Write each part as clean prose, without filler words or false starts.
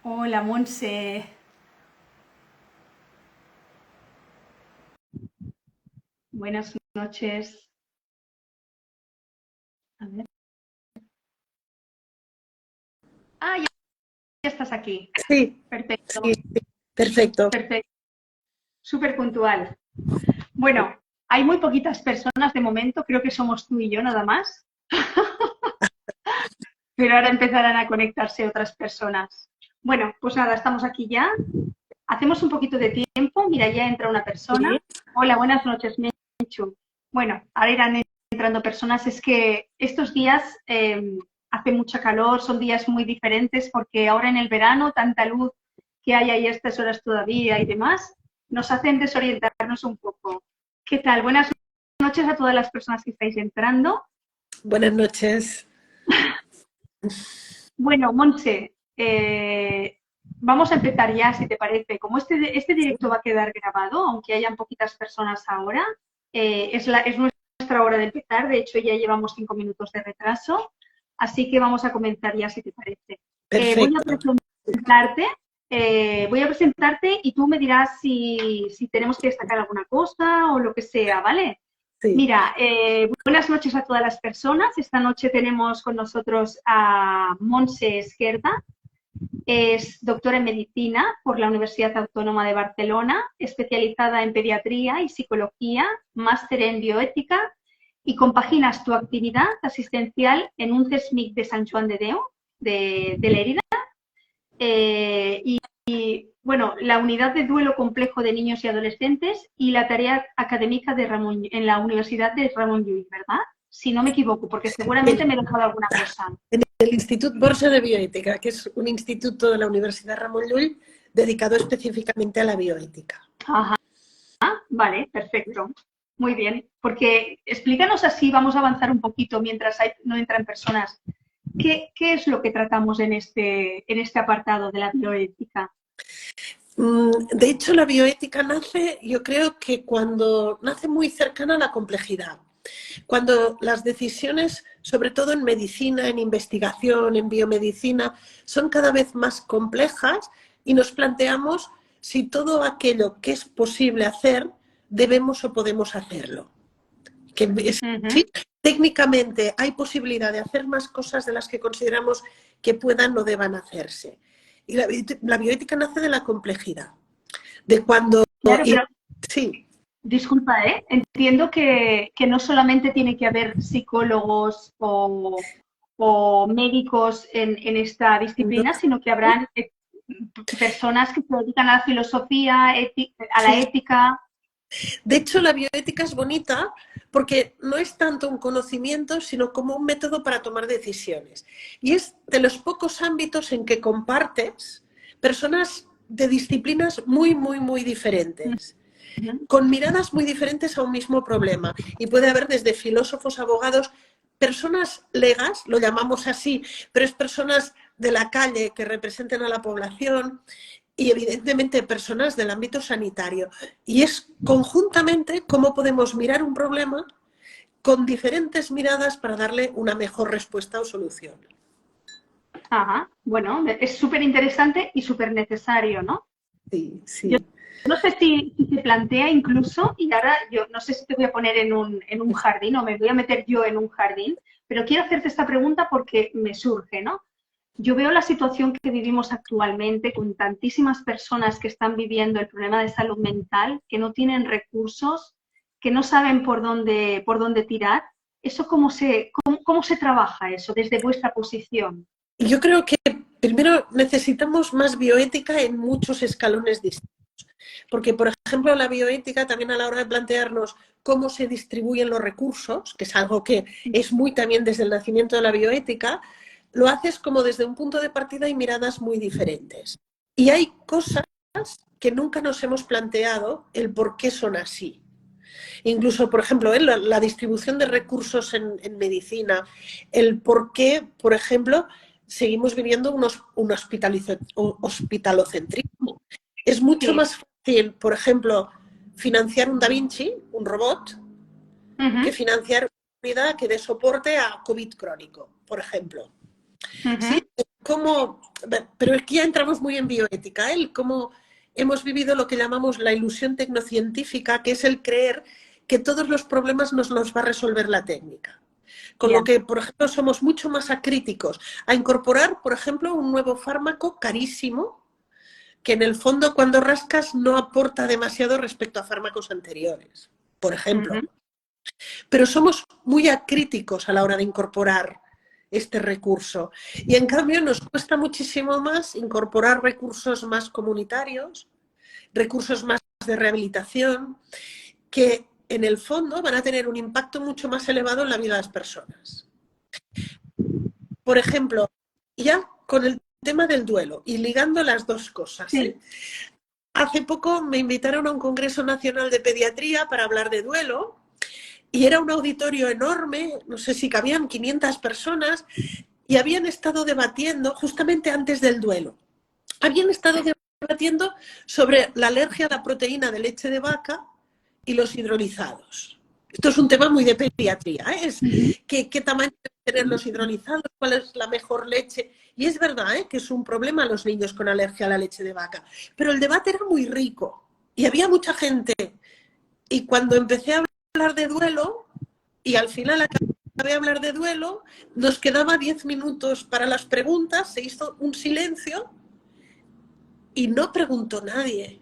Hola, Monse. Buenas noches. A ver. Ah, ya estás aquí. Sí, Perfecto, sí, sí, perfecto. perfecto. Súper puntual. Bueno, hay muy poquitas personas de momento, creo que somos tú y yo nada más, pero ahora empezarán a conectarse otras personas. Bueno, pues nada, estamos aquí ya. Hacemos un poquito de tiempo. Mira, ya entra una Sí. persona. Hola, buenas noches, Menchu. Bueno, ahora irán entrando personas. Es que estos días hace mucha calor, son días muy diferentes porque ahora en el verano, tanta luz que hay ahí a estas horas todavía y demás, nos hacen desorientarnos un poco. ¿Qué tal? Buenas noches a todas las personas que estáis entrando. Buenas noches. Bueno, Montse, vamos a empezar ya, si te parece. Como este directo va a quedar grabado, aunque hayan poquitas personas ahora, es nuestra hora de empezar. De hecho, ya llevamos 5 minutos de retraso, así que vamos a comenzar ya, si te parece. Voy a Perfecto. presentarte, y tú me dirás si tenemos que destacar alguna cosa o lo que sea, ¿vale? Sí. Mira, buenas noches a todas las personas. Esta noche tenemos con nosotros a Montse Esquerda. Es doctora en medicina por la Universidad Autónoma de Barcelona, especializada en pediatría y psicología, máster en bioética y compaginas tu actividad asistencial en un CESMIC de San Juan de Deu, de Lérida, bueno, la unidad de duelo complejo de niños y adolescentes y la tarea académica de en la Universidad de Ramón Llull, ¿verdad? Si no me equivoco, porque seguramente En, me he dejado alguna cosa. en el Institut Borsa de Bioética, que es un instituto de la Universidad Ramon Llull dedicado específicamente a la bioética. Ajá, vale, perfecto. Muy bien, porque explícanos así, vamos a avanzar un poquito mientras no entran personas. ¿Qué es lo que tratamos en este apartado de la bioética? De hecho, la bioética nace, yo creo que cuando nace muy cercana a la complejidad. Cuando las decisiones, sobre todo en medicina, en investigación, en biomedicina, son cada vez más complejas y nos planteamos si todo aquello que es posible hacer, debemos o podemos hacerlo. Ujú. Sí, técnicamente hay posibilidad de hacer más cosas de las que consideramos que puedan o deban hacerse. Y la bioética nace de la complejidad, de cuando... Claro, pero Sí, disculpa, ¿eh? Entiendo que no solamente tiene que haber psicólogos o médicos en esta no, disciplina, sino que habrán personas que se dedican a la filosofía, a la sí. ética. De hecho, la bioética es bonita porque no es tanto un conocimiento, sino como un método para tomar decisiones. Y es de los pocos ámbitos en que compartes personas de disciplinas muy, muy, muy diferentes, Ujú. con miradas muy diferentes a un mismo problema. Y puede haber desde filósofos, abogados, personas legas, lo llamamos así, pero es personas de la calle que representen a la población, y evidentemente personas del ámbito sanitario. Y es conjuntamente cómo podemos mirar un problema con diferentes miradas para darle una mejor respuesta o solución. Ajá, bueno, es súper interesante y súper necesario, ¿no? Sí, Yo sí. no sé si se plantea incluso, y ahora yo no sé si te voy a poner en un jardín o me voy a meter yo en un jardín, pero quiero hacerte esta pregunta porque me surge, ¿no? Yo veo la situación que vivimos actualmente con tantísimas personas que están viviendo el problema de salud mental, que no tienen recursos, que no saben por dónde tirar. ¿Eso cómo se trabaja eso desde vuestra posición? Y yo creo que primero necesitamos más bioética en muchos escalones distintos. Porque, por ejemplo, la bioética también a la hora de plantearnos cómo se distribuyen los recursos, que es algo que es muy también desde el nacimiento de la bioética, lo haces como desde un punto de partida y miradas muy diferentes. Y hay cosas que nunca nos hemos planteado el por qué son así. Incluso, por ejemplo, la distribución de recursos en medicina, el por qué, por ejemplo, seguimos viviendo un hospitalocentrismo. Es mucho Sí. más fácil, por ejemplo, financiar un Da Vinci, un robot, que Ujú, financiar una unidad que dé soporte a COVID crónico, por ejemplo. ujú. ¿Sí? cómo, pero es que ya entramos muy en bioética, ¿eh? Cómo hemos vivido lo que llamamos la ilusión tecnocientífica, que es el creer que todos los problemas nos los va a resolver la técnica. Con lo que, por ejemplo, somos mucho más acríticos a incorporar, por ejemplo, un nuevo fármaco carísimo, que en el fondo cuando rascas no aporta demasiado respecto a fármacos anteriores, por ejemplo. Pero somos muy acríticos a la hora de incorporar este recurso. Y en cambio nos cuesta muchísimo más incorporar recursos más comunitarios, recursos más de rehabilitación, que en el fondo van a tener un impacto mucho más elevado en la vida de las personas. Por ejemplo, ya con el tema del duelo y ligando las dos cosas. Sí. Hace poco me invitaron a un Congreso Nacional de Pediatría para hablar de duelo y era un auditorio enorme, no sé si cabían 500 personas y habían estado debatiendo justamente antes del duelo. Habían estado debatiendo sobre la alergia a la proteína de leche de vaca y los hidrolizados. Esto es un tema muy de pediatría, ¿eh? Es ¿qué tamaño deben tener los hidrolizados? ¿Cuál es la mejor leche? Y es verdad, ¿eh?, que es un problema los niños con alergia a la leche de vaca. Pero el debate era muy rico y había mucha gente. Y cuando empecé a hablar de duelo, y al final acabé de hablar de duelo, nos quedaba 10 minutos para las preguntas, se hizo un silencio y no preguntó nadie.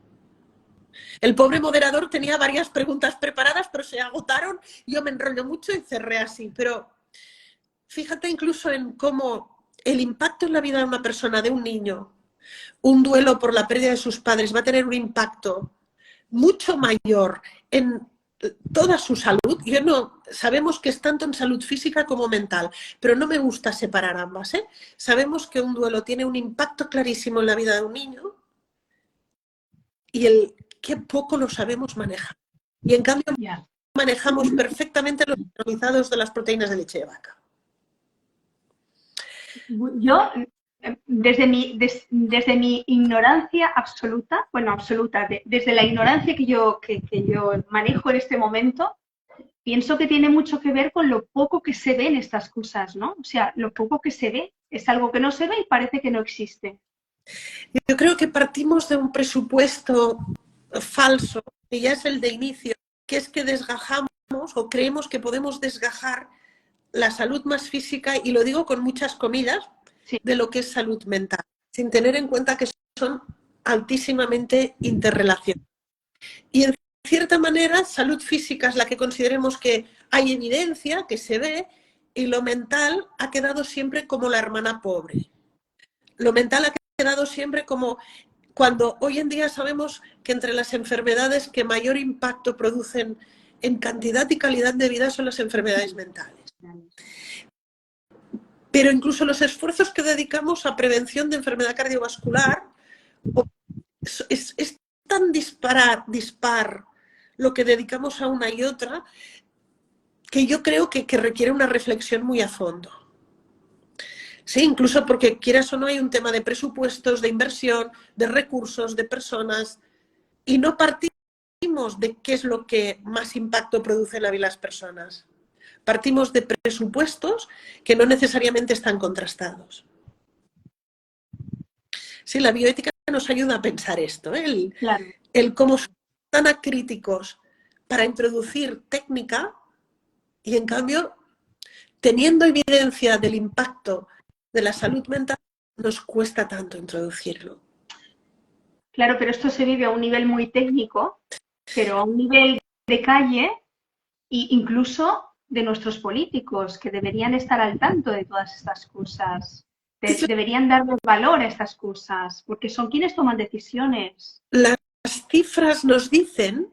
El pobre moderador tenía varias preguntas preparadas, pero se agotaron. Yo me enrollé mucho y cerré así. Pero fíjate incluso en cómo el impacto en la vida de una persona, de un niño, un duelo por la pérdida de sus padres, va a tener un impacto mucho mayor en toda su salud. Sabemos que es tanto en salud física como mental, pero no me gusta separar ambas, ¿eh? Sabemos que un duelo tiene un impacto clarísimo en la vida de un niño y qué poco lo sabemos manejar. Y en cambio manejamos perfectamente los hidrolizados de las proteínas de leche de vaca. Yo, desde mi ignorancia absoluta, desde la ignorancia que yo manejo en este momento, pienso que tiene mucho que ver con lo poco que se ven estas cosas, ¿no? O sea, lo poco que se ve es algo que no se ve y parece que no existe. Yo creo que partimos de un presupuesto falso, que ya es el de inicio, que es que desgajamos o creemos que podemos desgajar la salud más física, y lo digo con muchas comillas, sí, de lo que es salud mental, sin tener en cuenta que son altísimamente interrelacionadas. Y en cierta manera, salud física es la que consideremos que hay evidencia, que se ve, y lo mental ha quedado siempre como la hermana pobre. Lo mental ha quedado siempre como cuando hoy en día sabemos que entre las enfermedades que mayor impacto producen en cantidad y calidad de vida son las enfermedades mentales. Pero incluso los esfuerzos que dedicamos a prevención de enfermedad cardiovascular es tan dispar lo que dedicamos a una y otra, que yo creo que requiere una reflexión muy a fondo. Sí, incluso porque quieras o no hay un tema de presupuestos, de inversión, de recursos, de personas, y no partimos de qué es lo que más impacto produce en la vida de las personas. Partimos de presupuestos que no necesariamente están contrastados. Sí, la bioética nos ayuda a pensar esto, ¿eh? El cómo son tan acríticos para introducir técnica y en cambio, teniendo evidencia del impacto de la salud mental, nos cuesta tanto introducirlo. Claro, pero esto se vive a un nivel muy técnico, pero a un nivel de calle e incluso de nuestros políticos, que deberían estar al tanto de todas estas cosas. Deberían darle valor a estas cosas, porque son quienes toman decisiones. Las cifras nos dicen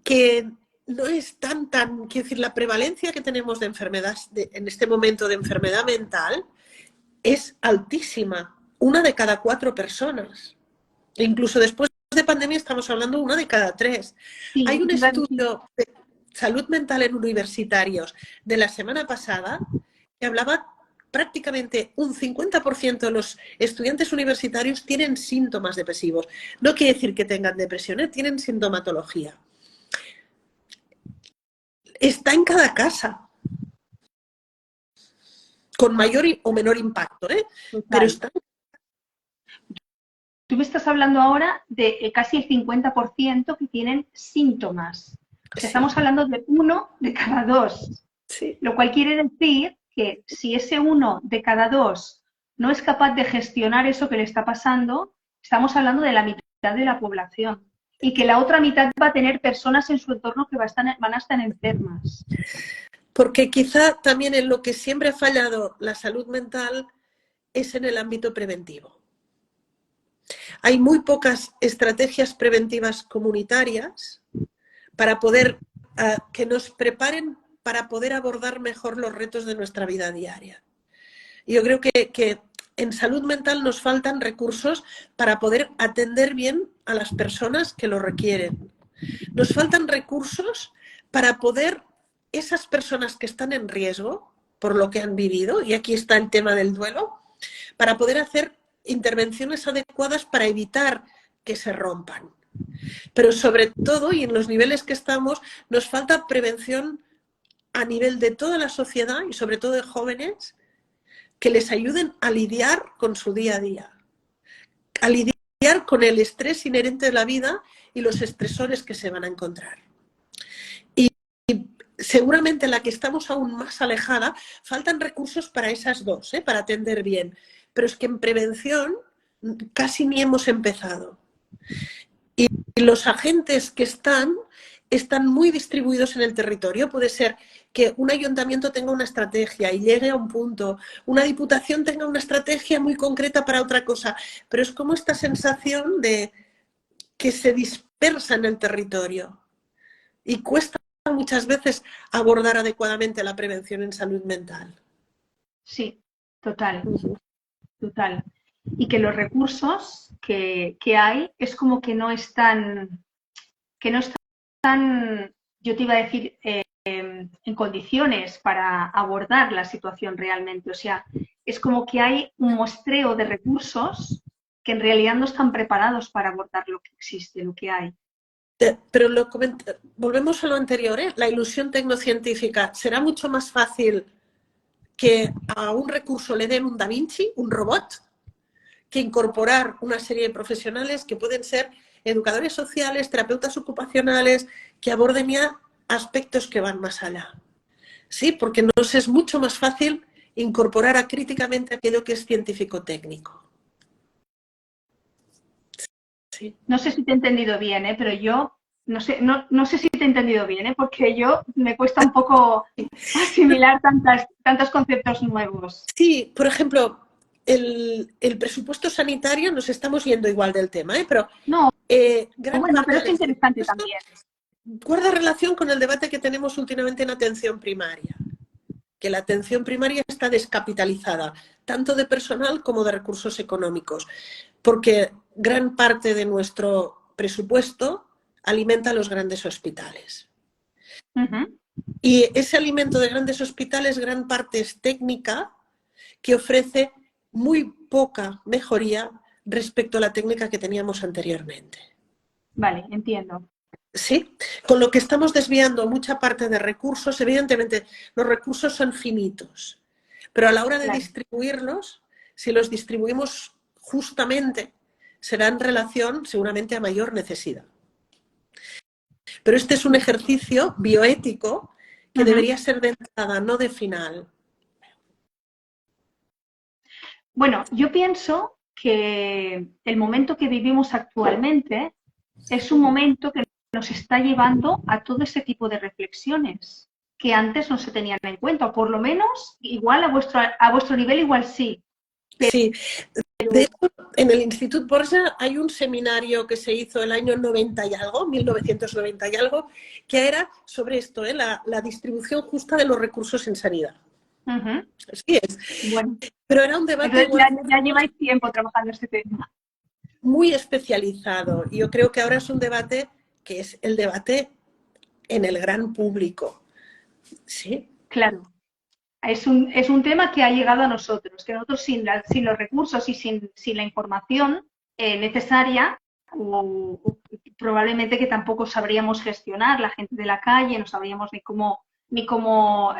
que no es quiero decir, la prevalencia que tenemos de enfermedad, en este momento de enfermedad mental, es altísima. 1 de cada 4 personas. E incluso después de pandemia estamos hablando de 1 de cada 3. Sí, hay un estudio de salud mental en universitarios de la semana pasada que hablaba prácticamente un 50% de los estudiantes universitarios tienen síntomas depresivos. No quiere decir que tengan depresión, tienen sintomatología. Está en cada casa. con mayor o menor impacto, ¿eh? Pero están... Tú me estás hablando ahora de casi el 50% que tienen síntomas. O sea, Sí. estamos hablando de 1 de cada 2. Sí. Lo cual quiere decir que si ese 1 de cada 2 no es capaz de gestionar eso que le está pasando, estamos hablando de la mitad de la población. Y que la otra mitad va a tener personas en su entorno que van a estar enfermas. Porque quizá también en lo que siempre ha fallado la salud mental es en el ámbito preventivo. Hay muy pocas estrategias preventivas comunitarias para poder que nos preparen para poder abordar mejor los retos de nuestra vida diaria. Yo creo que en salud mental nos faltan recursos para poder atender bien a las personas que lo requieren. Nos faltan recursos para poder, esas personas que están en riesgo por lo que han vivido, y aquí está el tema del duelo, para poder hacer intervenciones adecuadas para evitar que se rompan. Pero sobre todo, y en los niveles que estamos, nos falta prevención a nivel de toda la sociedad y sobre todo de jóvenes que les ayuden a lidiar con su día a día, a lidiar con el estrés inherente de la vida y los estresores que se van a encontrar. Y seguramente la que estamos aún más alejada, faltan recursos para esas dos, para atender bien. Pero es que en prevención casi ni hemos empezado. Y los agentes que están muy distribuidos en el territorio. Puede ser que un ayuntamiento tenga una estrategia y llegue a un punto, una diputación tenga una estrategia muy concreta para otra cosa, pero es como esta sensación de que se dispersa en el territorio y cuesta muchas veces abordar adecuadamente la prevención en salud mental. Sí, total, total. Y que los recursos que hay es como que no están, yo te iba a decir, en condiciones para abordar la situación realmente. O sea, es como que hay un muestreo de recursos que en realidad no están preparados para abordar lo que existe, lo que hay. Pero volvemos a lo anterior, la ilusión tecnocientífica. Será mucho más fácil que a un recurso le den un Da Vinci, un robot, que incorporar una serie de profesionales que pueden ser educadores sociales, terapeutas ocupacionales, que aborden ya aspectos que van más allá. Sí, porque nos es mucho más fácil incorporar críticamente aquello que es científico-técnico. Sí. No sé si te he entendido bien, pero yo no sé si te he entendido bien, porque yo me cuesta un poco asimilar tantos conceptos nuevos. Sí, por ejemplo, el presupuesto sanitario, nos estamos yendo igual del tema, pero no, gran bueno, parte pero es del interesante también. Guarda relación con el debate que tenemos últimamente en atención primaria, que la atención primaria está descapitalizada, tanto de personal como de recursos económicos, porque gran parte de nuestro presupuesto alimenta a los grandes hospitales. Y ese alimento de grandes hospitales, gran parte es técnica, que ofrece muy poca mejoría respecto a la técnica que teníamos anteriormente. Vale, entiendo. Sí, con lo que estamos desviando mucha parte de recursos. Evidentemente, los recursos son finitos, pero a la hora de distribuirlos, si los distribuimos justamente, será en relación seguramente a mayor necesidad. Pero este es un ejercicio bioético que debería ser de entrada, no de final. Bueno, yo pienso que el momento que vivimos actualmente es un momento que nos está llevando a todo ese tipo de reflexiones que antes no se tenían en cuenta, o por lo menos igual a vuestro nivel igual sí. Sí, de hecho, en el Institut Borja hay un seminario que se hizo el año 90 y algo, 1990 y algo, que era sobre esto, la distribución justa de los recursos en sanidad. Así es. Bueno, pero era un debate ya lleváis tiempo trabajando este tema. Muy especializado. Y yo creo que ahora es un debate que es el debate en el gran público. Sí. Claro. Es un tema que ha llegado a nosotros, que nosotros sin los recursos y sin la información necesaria, probablemente que tampoco sabríamos gestionar, la gente de la calle, no sabríamos ni cómo ni cómo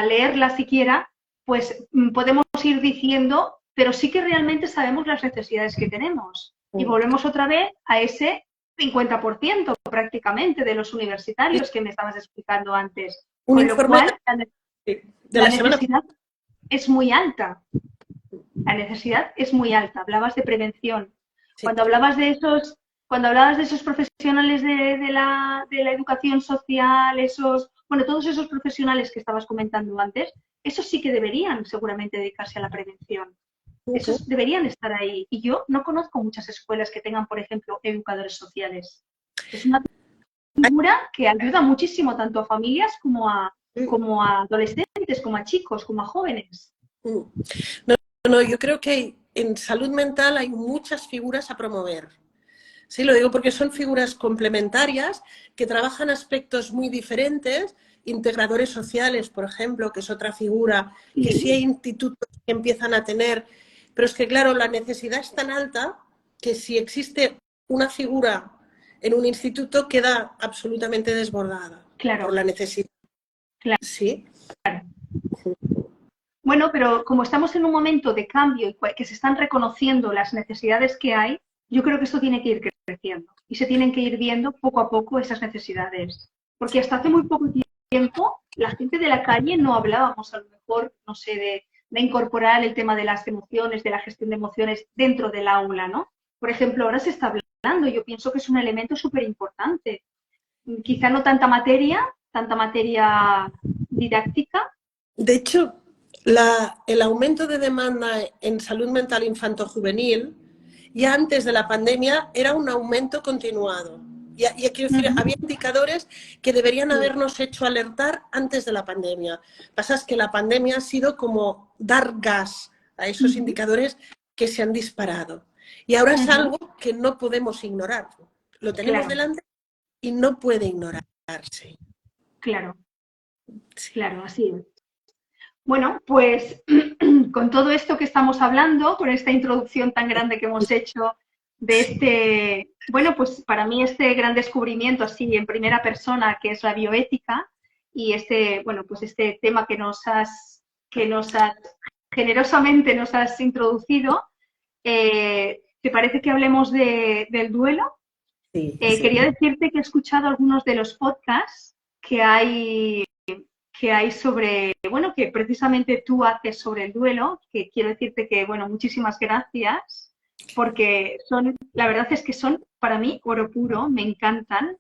leerla siquiera, pues podemos ir diciendo, pero sí que realmente sabemos las necesidades que tenemos. Y volvemos otra vez a ese 50% prácticamente de los universitarios que me estabas explicando antes. Un Con lo informe cual, de la la semana. necesidad es muy alta. La necesidad es muy alta. Hablabas de prevención. Sí. Cuando hablabas de esos profesionales de la educación social, todos esos profesionales que estabas comentando antes, esos sí que deberían seguramente dedicarse a la prevención. Esos deberían estar ahí. Y yo no conozco muchas escuelas que tengan, por ejemplo, educadores sociales. Es una figura que ayuda muchísimo tanto a familias como a adolescentes, como a chicos, como a jóvenes. No, yo creo que en salud mental hay muchas figuras a promover. Sí, lo digo porque son figuras complementarias que trabajan aspectos muy diferentes. Integradores sociales, por ejemplo, que es otra figura que sí hay institutos que empiezan a tener, pero es que, claro, la necesidad es tan alta que si existe una figura en un instituto queda absolutamente desbordada por la necesidad. Claro. Sí. Claro. Bueno, pero como estamos en un momento de cambio y que se están reconociendo las necesidades que hay, yo creo que esto tiene que ir creciendo y se tienen que ir viendo poco a poco esas necesidades. Porque hasta hace muy poco tiempo la gente de la calle no hablábamos a lo mejor, no sé, de incorporar el tema de las emociones, de la gestión de emociones dentro del aula, ¿no? Por ejemplo, ahora se está hablando, yo pienso que es un elemento súper importante. Quizá no tanta materia didáctica. De hecho, el aumento de demanda en salud mental infanto-juvenil, ya antes de la pandemia, era un aumento continuado. Y quiero decir, había indicadores que deberían habernos hecho alertar antes de la pandemia. Pasa es que la pandemia ha sido como dar gas a esos indicadores que se han disparado. Y ahora es algo que no podemos ignorar. Lo tenemos delante y no puede ignorarse. Claro, claro, así es. Bueno, pues con todo esto que estamos hablando, con esta introducción tan grande que hemos hecho de pues para mí este gran descubrimiento así en primera persona que es la bioética y pues este tema que generosamente nos has introducido, ¿te parece que hablemos del duelo? Sí. Quería decirte que he escuchado algunos de los podcasts que hay sobre, que precisamente tú haces sobre el duelo, que quiero decirte que, muchísimas gracias, porque la verdad es que son para mí oro puro, me encantan,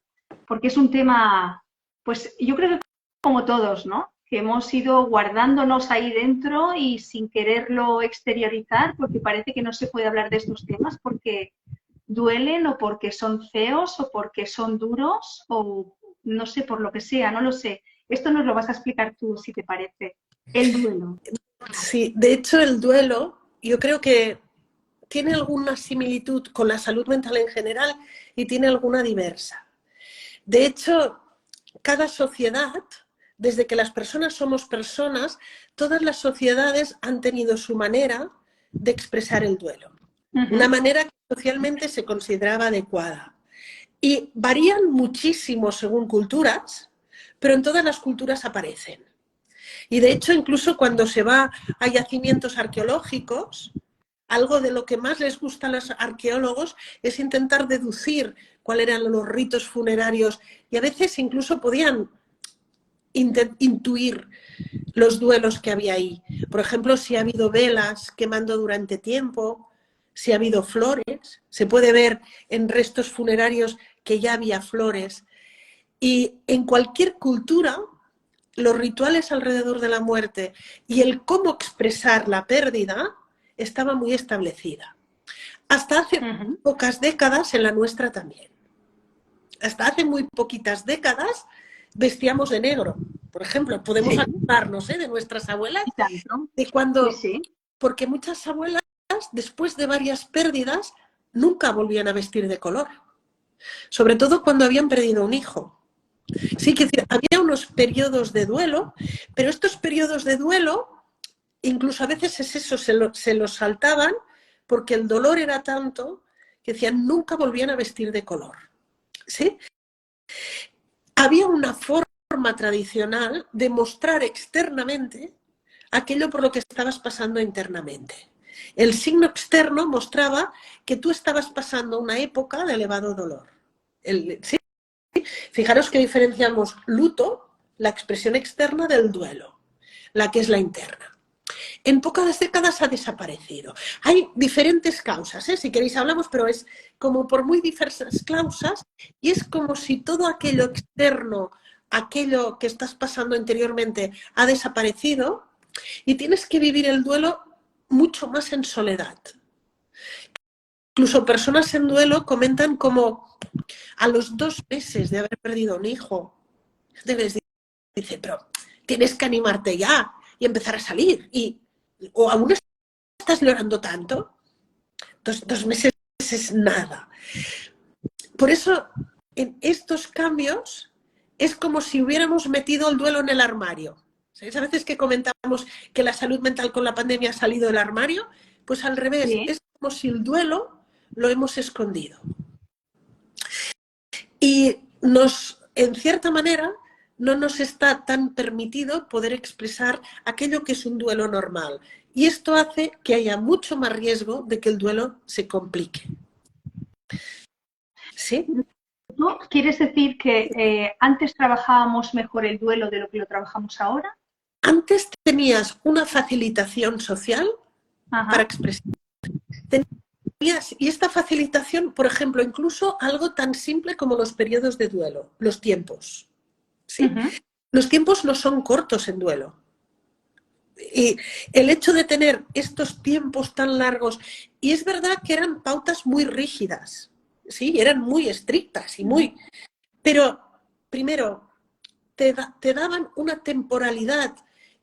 porque es un tema, pues yo creo que como todos, ¿no? Que hemos ido guardándonos ahí dentro y sin quererlo exteriorizar, porque parece que no se puede hablar de estos temas porque duelen o porque son feos o porque son duros o no sé, por lo que sea, no lo sé. Esto nos lo vas a explicar tú, si te parece. El duelo. Sí, de hecho el duelo yo creo que tiene alguna similitud con la salud mental en general y tiene alguna diversa. De hecho, cada sociedad, desde que las personas somos personas, todas las sociedades han tenido su manera de expresar el duelo. Una manera que socialmente se consideraba adecuada. Y varían muchísimo según culturas, pero en todas las culturas aparecen. Y de hecho, incluso cuando se va a yacimientos arqueológicos, algo de lo que más les gusta a los arqueólogos es intentar deducir cuáles eran los ritos funerarios y a veces incluso podían intuir los duelos que había ahí. Por ejemplo, si ha habido velas quemando durante tiempo, si ha habido flores, se puede ver en restos funerarios que ya había flores. Y en cualquier cultura, los rituales alrededor de la muerte y el cómo expresar la pérdida estaba muy establecida. Hasta hace pocas décadas, en la nuestra también. Hasta hace muy poquitas décadas vestíamos de negro. Por ejemplo, podemos acordarnos de nuestras abuelas, de cuando, porque muchas abuelas, después de varias pérdidas, nunca volvían a vestir de color. Sobre todo cuando habían perdido un hijo. Sí, que había unos periodos de duelo, pero estos periodos de duelo, incluso a veces es eso, se los saltaban porque el dolor era tanto que decían nunca volvían a vestir de color. ¿Sí? Había una forma forma tradicional de mostrar externamente aquello por lo que estabas pasando internamente. El signo externo mostraba que tú estabas pasando una época de elevado dolor. ¿Sí? Fijaros que diferenciamos luto, la expresión externa, del duelo, la que es la interna. En pocas décadas ha desaparecido. Hay diferentes causas, si queréis hablamos, pero es como por muy diversas causas y es como si todo aquello externo, aquello que estás pasando interiormente ha desaparecido y tienes que vivir el duelo mucho más en soledad. Incluso personas en duelo comentan como a los 2 meses de haber perdido un hijo, les dice, pero tienes que animarte ya y empezar a salir. O aún estás llorando tanto. 2 meses es nada. Por eso, en estos cambios, es como si hubiéramos metido el duelo en el armario. ¿Sabéis? A veces que comentamos que la salud mental con la pandemia ha salido del armario, pues al revés, Sí. es como si el duelo lo hemos escondido. Y en cierta manera, no nos está tan permitido poder expresar aquello que es un duelo normal. Y esto hace que haya mucho más riesgo de que el duelo se complique. ¿Sí? ¿Tú quieres decir que antes trabajábamos mejor el duelo de lo que lo trabajamos ahora? Antes tenías una facilitación social para expresar. Y esta facilitación, por ejemplo, incluso algo tan simple como los periodos de duelo, los tiempos. ¿Sí? Los tiempos no son cortos en duelo. Y el hecho de tener estos tiempos tan largos, y es verdad que eran pautas muy rígidas, ¿sí? Eran muy estrictas y muy... Pero, primero, te daban una temporalidad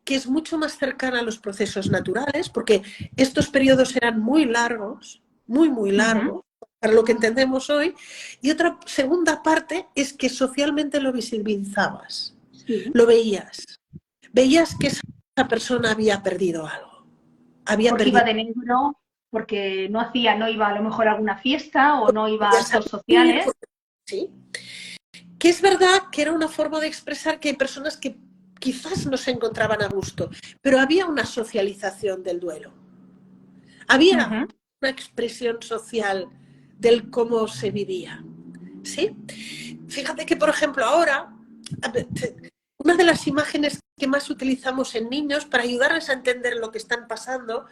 que es mucho más cercana a los procesos naturales, porque estos periodos eran muy largos, muy largos, para lo que entendemos hoy. Y otra segunda parte es que socialmente lo visibilizabas, lo veías. Veías que esa persona había perdido algo. Porque iba de negro, porque no iba a lo mejor a alguna fiesta o no iba a actos sociales. Sí. Que es verdad que era una forma de expresar que hay personas que quizás no se encontraban a gusto, pero había una socialización del duelo. Había una expresión social del cómo se vivía. ¿Sí? Fíjate que, por ejemplo, ahora, una de las imágenes que más utilizamos en niños para ayudarles a entender lo que están pasando,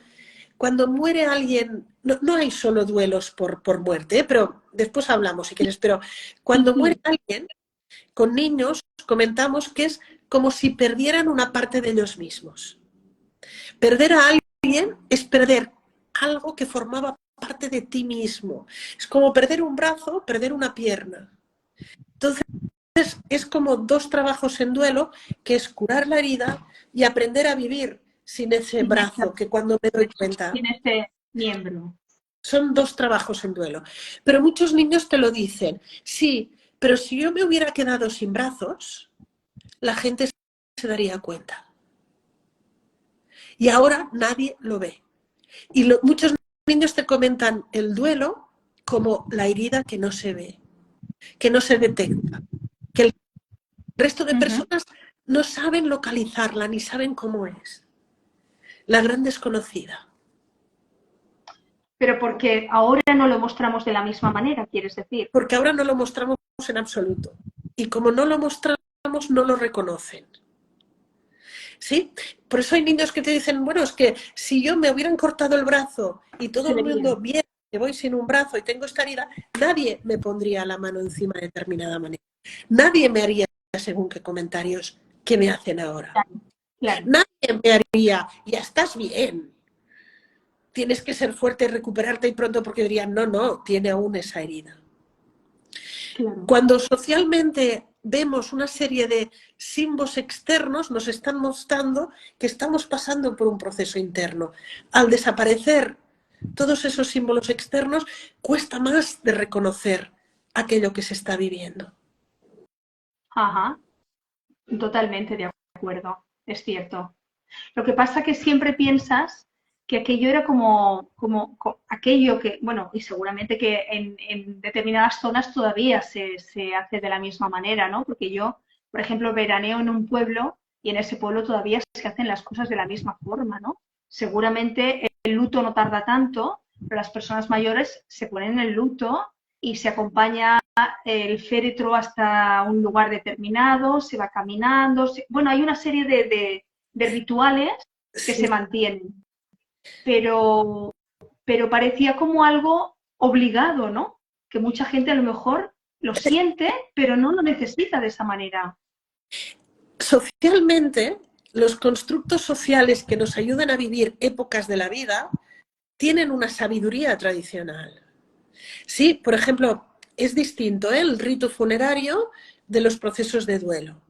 cuando muere alguien, no hay solo duelos por muerte, pero después hablamos si quieres, pero cuando muere alguien, con niños comentamos que es como si perdieran una parte de ellos mismos. Perder a alguien es perder algo que formaba parte de ti mismo. Es como perder un brazo, perder una pierna. Entonces, es como 2 trabajos en duelo, que es curar la herida y aprender a vivir sin ese brazo, que cuando me doy cuenta... Sin ese miembro. Son 2 trabajos en duelo. Pero muchos niños te lo dicen. Sí, pero si yo me hubiera quedado sin brazos, la gente se daría cuenta. Y ahora nadie lo ve. Y muchos niños te comentan el duelo como la herida que no se ve, que no se detecta, que el resto de personas no saben localizarla ni saben cómo es. La gran desconocida. Pero porque ahora no lo mostramos de la misma manera, ¿quieres decir? Porque ahora no lo mostramos en absoluto. Y como no lo mostramos, no lo reconocen. ¿Sí? Por eso hay niños que te dicen, bueno, es que si yo me hubieran cortado el brazo y todo el mundo viera que voy sin un brazo y tengo esta herida, nadie me pondría la mano encima de determinada manera. Nadie me haría según qué comentarios que me hacen ahora. Claro. Nadie me haría, ya estás bien, tienes que ser fuerte y recuperarte y pronto, porque dirían, no, tiene aún esa herida. Claro. Cuando socialmente vemos una serie de símbolos externos, nos están mostrando que estamos pasando por un proceso interno. Al desaparecer todos esos símbolos externos, cuesta más de reconocer aquello que se está viviendo. Ajá, totalmente de acuerdo, es cierto. Lo que pasa es que siempre piensas que aquello era como aquello que, bueno, y seguramente que en determinadas zonas todavía se hace de la misma manera, ¿no? Porque yo, por ejemplo, veraneo en un pueblo y en ese pueblo todavía se hacen las cosas de la misma forma, ¿no? Seguramente el luto no tarda tanto, pero las personas mayores se ponen el luto y se acompaña el féretro hasta un lugar determinado, se va caminando. Bueno, hay una serie de rituales que se Sí. mantienen, pero, pero parecía como algo obligado, ¿no? Que mucha gente a lo mejor lo siente, pero no lo necesita de esa manera. Socialmente, los constructos sociales que nos ayudan a vivir épocas de la vida tienen una sabiduría tradicional. Sí, por ejemplo, es distinto, ¿eh?, el rito funerario de los procesos de duelo.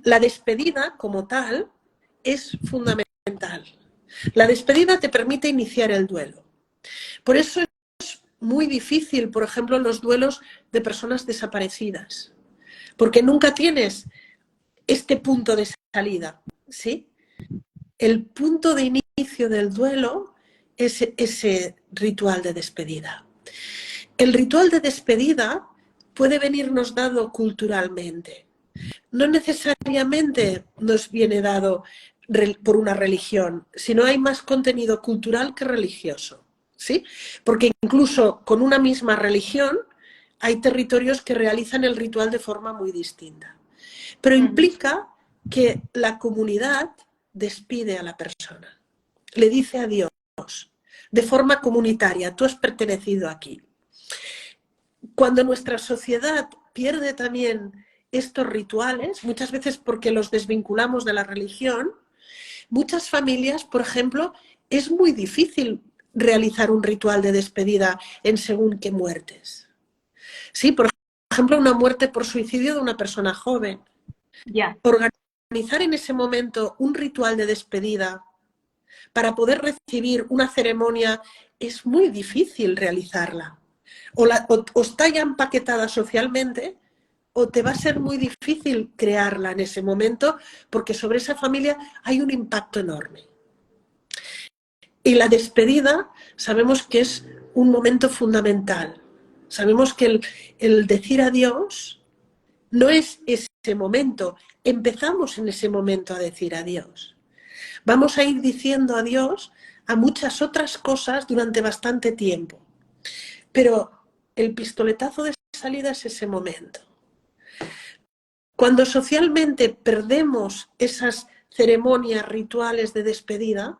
La despedida, como tal, es fundamental. La despedida te permite iniciar el duelo. Por eso es muy difícil, por ejemplo, los duelos de personas desaparecidas, porque nunca tienes este punto de salida, ¿sí? El punto de inicio del duelo es ese ritual de despedida. El ritual de despedida puede venirnos dado culturalmente. No necesariamente nos viene dado por una religión, sino hay más contenido cultural que religioso, ¿sí? Porque incluso con una misma religión hay territorios que realizan el ritual de forma muy distinta. Pero implica que la comunidad despide a la persona, le dice adiós, de forma comunitaria, tú has pertenecido aquí. Cuando nuestra sociedad pierde también estos rituales, muchas veces porque los desvinculamos de la religión, muchas familias, por ejemplo, es muy difícil realizar un ritual de despedida en según qué muertes. Sí, por ejemplo, una muerte por suicidio de una persona joven. Ya. Organizar en ese momento un ritual de despedida para poder recibir una ceremonia es muy difícil realizarla. O está ya empaquetada socialmente o te va a ser muy difícil crearla en ese momento porque sobre esa familia hay un impacto enorme. Y la despedida sabemos que es un momento fundamental. Sabemos que el decir adiós no es ese momento. Empezamos en ese momento a decir adiós. Vamos a ir diciendo adiós a muchas otras cosas durante bastante tiempo. Pero el pistoletazo de salida es ese momento. Cuando socialmente perdemos esas ceremonias, rituales de despedida,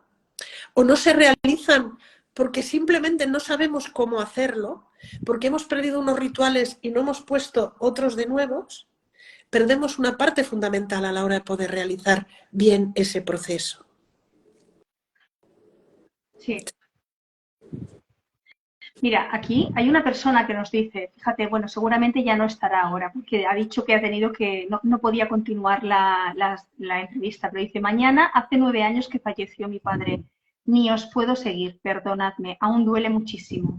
o no se realizan porque simplemente no sabemos cómo hacerlo, porque hemos perdido unos rituales y no hemos puesto otros de nuevos, perdemos una parte fundamental a la hora de poder realizar bien ese proceso. Sí. Mira, aquí hay una persona que nos dice, fíjate, bueno, seguramente ya no estará ahora, porque ha dicho que ha tenido que, no podía continuar la entrevista, pero dice, mañana hace 9 años que falleció mi padre, ni os puedo seguir, perdonadme, aún duele muchísimo.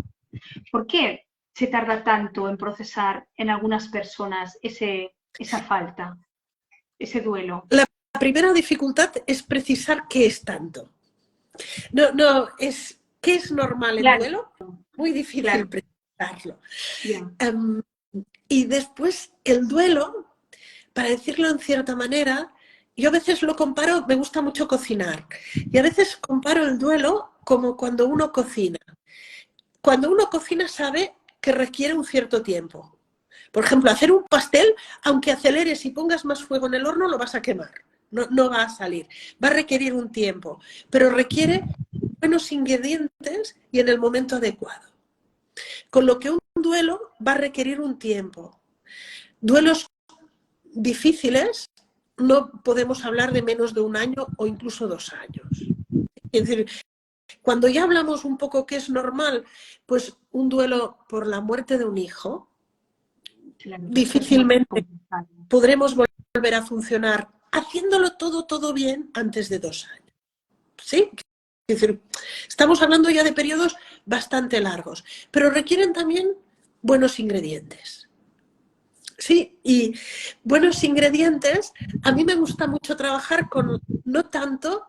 ¿Por qué se tarda tanto en procesar en algunas personas esa falta, ese duelo? La primera dificultad es precisar qué es tanto. No, es qué es normal en Claro, duelo, muy difícil claro, precisarlo. ya. Y después el duelo, para decirlo en cierta manera, yo a veces lo comparo, me gusta mucho cocinar, y a veces comparo el duelo como cuando uno cocina. Cuando uno cocina sabe que requiere un cierto tiempo. Por ejemplo, hacer un pastel, aunque aceleres y pongas más fuego en el horno, lo vas a quemar. No va a salir. Va a requerir un tiempo, pero requiere buenos ingredientes y en el momento adecuado. Con lo que un duelo va a requerir un tiempo. Duelos difíciles no podemos hablar de menos de 1 año o incluso 2 años. Es decir, cuando ya hablamos un poco qué es normal, pues un duelo por la muerte de un hijo, Claro, esto es muy difícilmente complicado. podremos volver a funcionar haciéndolo todo bien antes de 2 años. ¿Sí? Es decir, estamos hablando ya de periodos bastante largos, pero requieren también buenos ingredientes. Sí, y buenos ingredientes, a mí me gusta mucho trabajar con, no tanto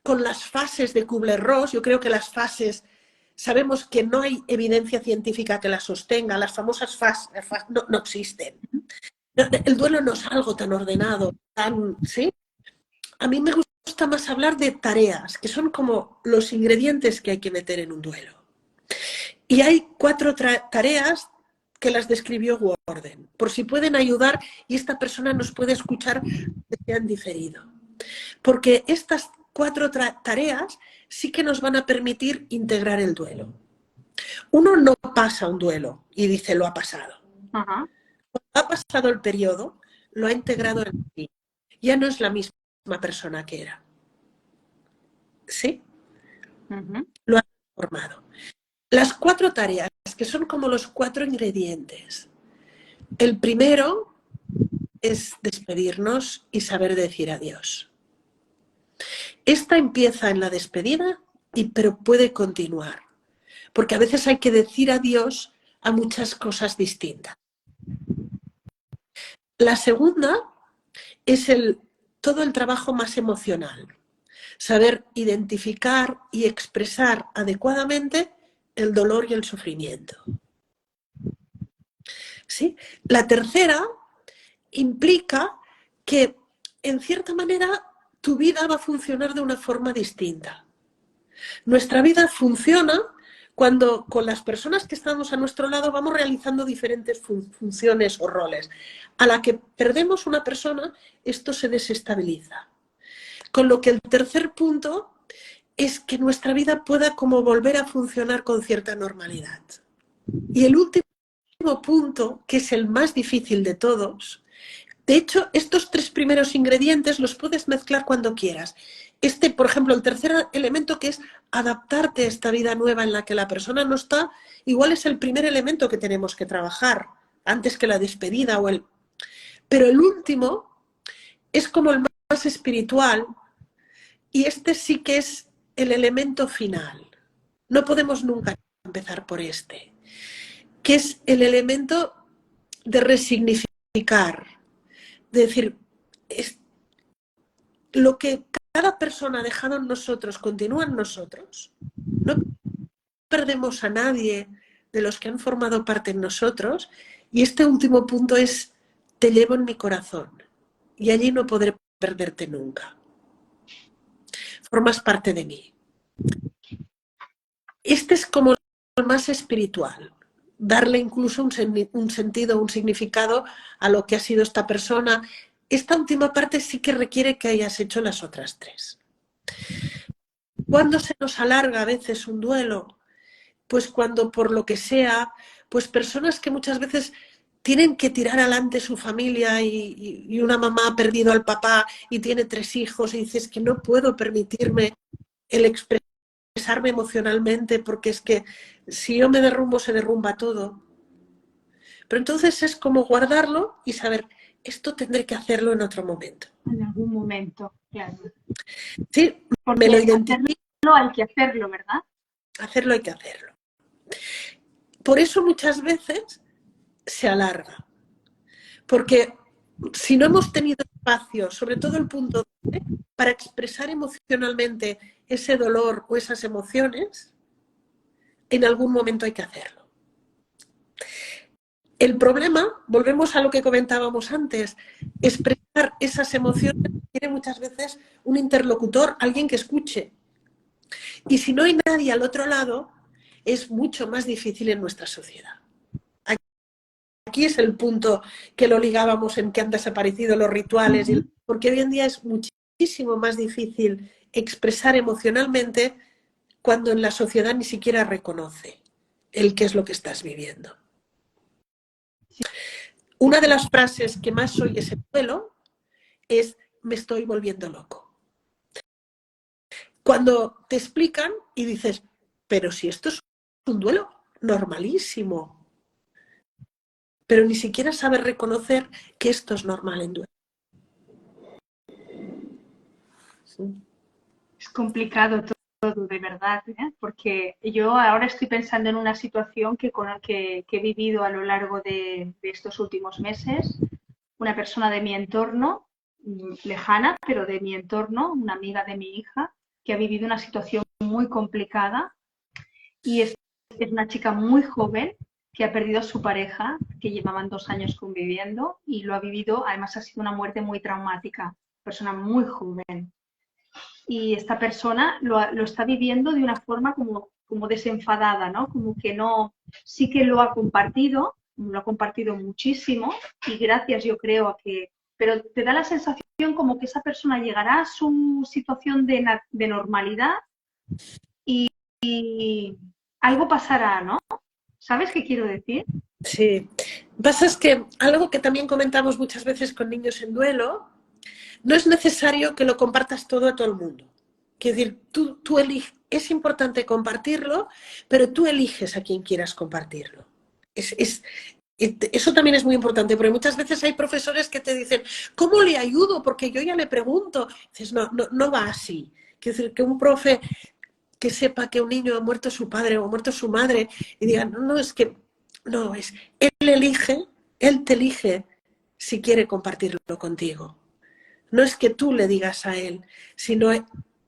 con las fases de Kubler-Ross, yo creo que las fases, sabemos que no hay evidencia científica que las sostenga, las famosas fases no existen. El duelo no es algo tan ordenado, tan, ¿sí? A mí me gusta más hablar de tareas, que son como los ingredientes que hay que meter en un duelo. Y hay 4 tareas que las describió Worden, por si pueden ayudar y esta persona nos puede escuchar que se han diferido. Porque estas 4 tareas sí que nos van a permitir integrar el duelo. Uno no pasa un duelo y dice lo ha pasado. Ajá. Cuando ha pasado el periodo, lo ha integrado en sí. Ya no es la misma persona que era. ¿Sí? Lo ha transformado. Las 4 tareas, que son como los 4 ingredientes. El primero es despedirnos y saber decir adiós. Esta empieza en la despedida, pero puede continuar. Porque a veces hay que decir adiós a muchas cosas distintas. La segunda es todo el trabajo más emocional. Saber identificar y expresar adecuadamente el dolor y el sufrimiento. ¿Sí? La tercera implica que, en cierta manera, tu vida va a funcionar de una forma distinta. Nuestra vida funciona cuando con las personas que estamos a nuestro lado vamos realizando diferentes funciones o roles. A la que perdemos una persona, esto se desestabiliza. Con lo que el tercer punto es que nuestra vida pueda como volver a funcionar con cierta normalidad. Y el último punto, que es el más difícil de todos, de hecho, estos 3 primeros ingredientes los puedes mezclar cuando quieras. Por ejemplo, el tercer elemento, que es adaptarte a esta vida nueva en la que la persona no está, igual es el primer elemento que tenemos que trabajar, antes que la despedida o Pero el último es como el más espiritual, y este sí que es el elemento final. No podemos nunca empezar por este, que es el elemento de resignificar. De decir, lo que cada persona ha dejado en nosotros continúa en nosotros. No perdemos a nadie de los que han formado parte en nosotros. Y este último punto es, te llevo en mi corazón y allí no podré perderte nunca. Formas parte de mí. Este es como el más espiritual. Darle incluso un sentido, un significado a lo que ha sido esta persona. Esta última parte sí que requiere que hayas hecho las otras 3. ¿Cuándo se nos alarga a veces un duelo? Pues cuando, por lo que sea, pues personas que muchas veces tienen que tirar adelante su familia y una mamá ha perdido al papá y tiene 3 hijos y dices que no puedo permitirme el expresarme emocionalmente porque es que si yo me derrumbo se derrumba todo. Pero entonces es como guardarlo y saber, esto tendré que hacerlo en otro momento. En algún momento, claro. Sí, porque me lo identifico. Hacerlo hay que hacerlo, ¿verdad? Hacerlo hay que hacerlo. Por eso muchas veces se alarga. Porque si no hemos tenido espacio, sobre todo el punto para expresar emocionalmente ese dolor o esas emociones, en algún momento hay que hacerlo. El problema, volvemos a lo que comentábamos antes, expresar esas emociones tiene muchas veces un interlocutor, alguien que escuche. Y si no hay nadie al otro lado, es mucho más difícil en nuestra sociedad. Aquí es el punto que lo ligábamos en que han desaparecido los rituales, porque hoy en día es muchísimo más difícil expresar emocionalmente cuando en la sociedad ni siquiera reconoce el qué es lo que estás viviendo. Una de las frases que más oyes en duelo es me estoy volviendo loco. Cuando te explican y dices, pero si esto es un duelo normalísimo, pero ni siquiera sabes reconocer que esto es normal en duelo. Sí. Es complicado todo, de verdad, ¿eh? Porque yo ahora estoy pensando en una situación que he vivido a lo largo de estos últimos meses. Una persona de mi entorno, lejana, pero de mi entorno, una amiga de mi hija, que ha vivido una situación muy complicada y es una chica muy joven que ha perdido a su pareja, que llevaban 2 años conviviendo y lo ha vivido, además ha sido una muerte muy traumática, persona muy joven. Y esta persona lo está viviendo de una forma como desenfadada, ¿no? Como que no, sí que lo ha compartido muchísimo y gracias yo creo a que, pero te da la sensación como que esa persona llegará a su situación de normalidad y algo pasará, ¿no? ¿Sabes qué quiero decir? Sí. Pasa es que algo que también comentamos muchas veces con niños en duelo, no es necesario que lo compartas todo a todo el mundo. Quiero decir, tú eliges, es importante compartirlo, pero tú eliges a quien quieras compartirlo. Eso también es muy importante, porque muchas veces hay profesores que te dicen, ¿cómo le ayudo? Porque yo ya le pregunto. Dices, no va así. Quiero decir, que un profe que sepa que un niño ha muerto su padre o ha muerto su madre y diga, es que, él te elige si quiere compartirlo contigo. No es que tú le digas a él, sino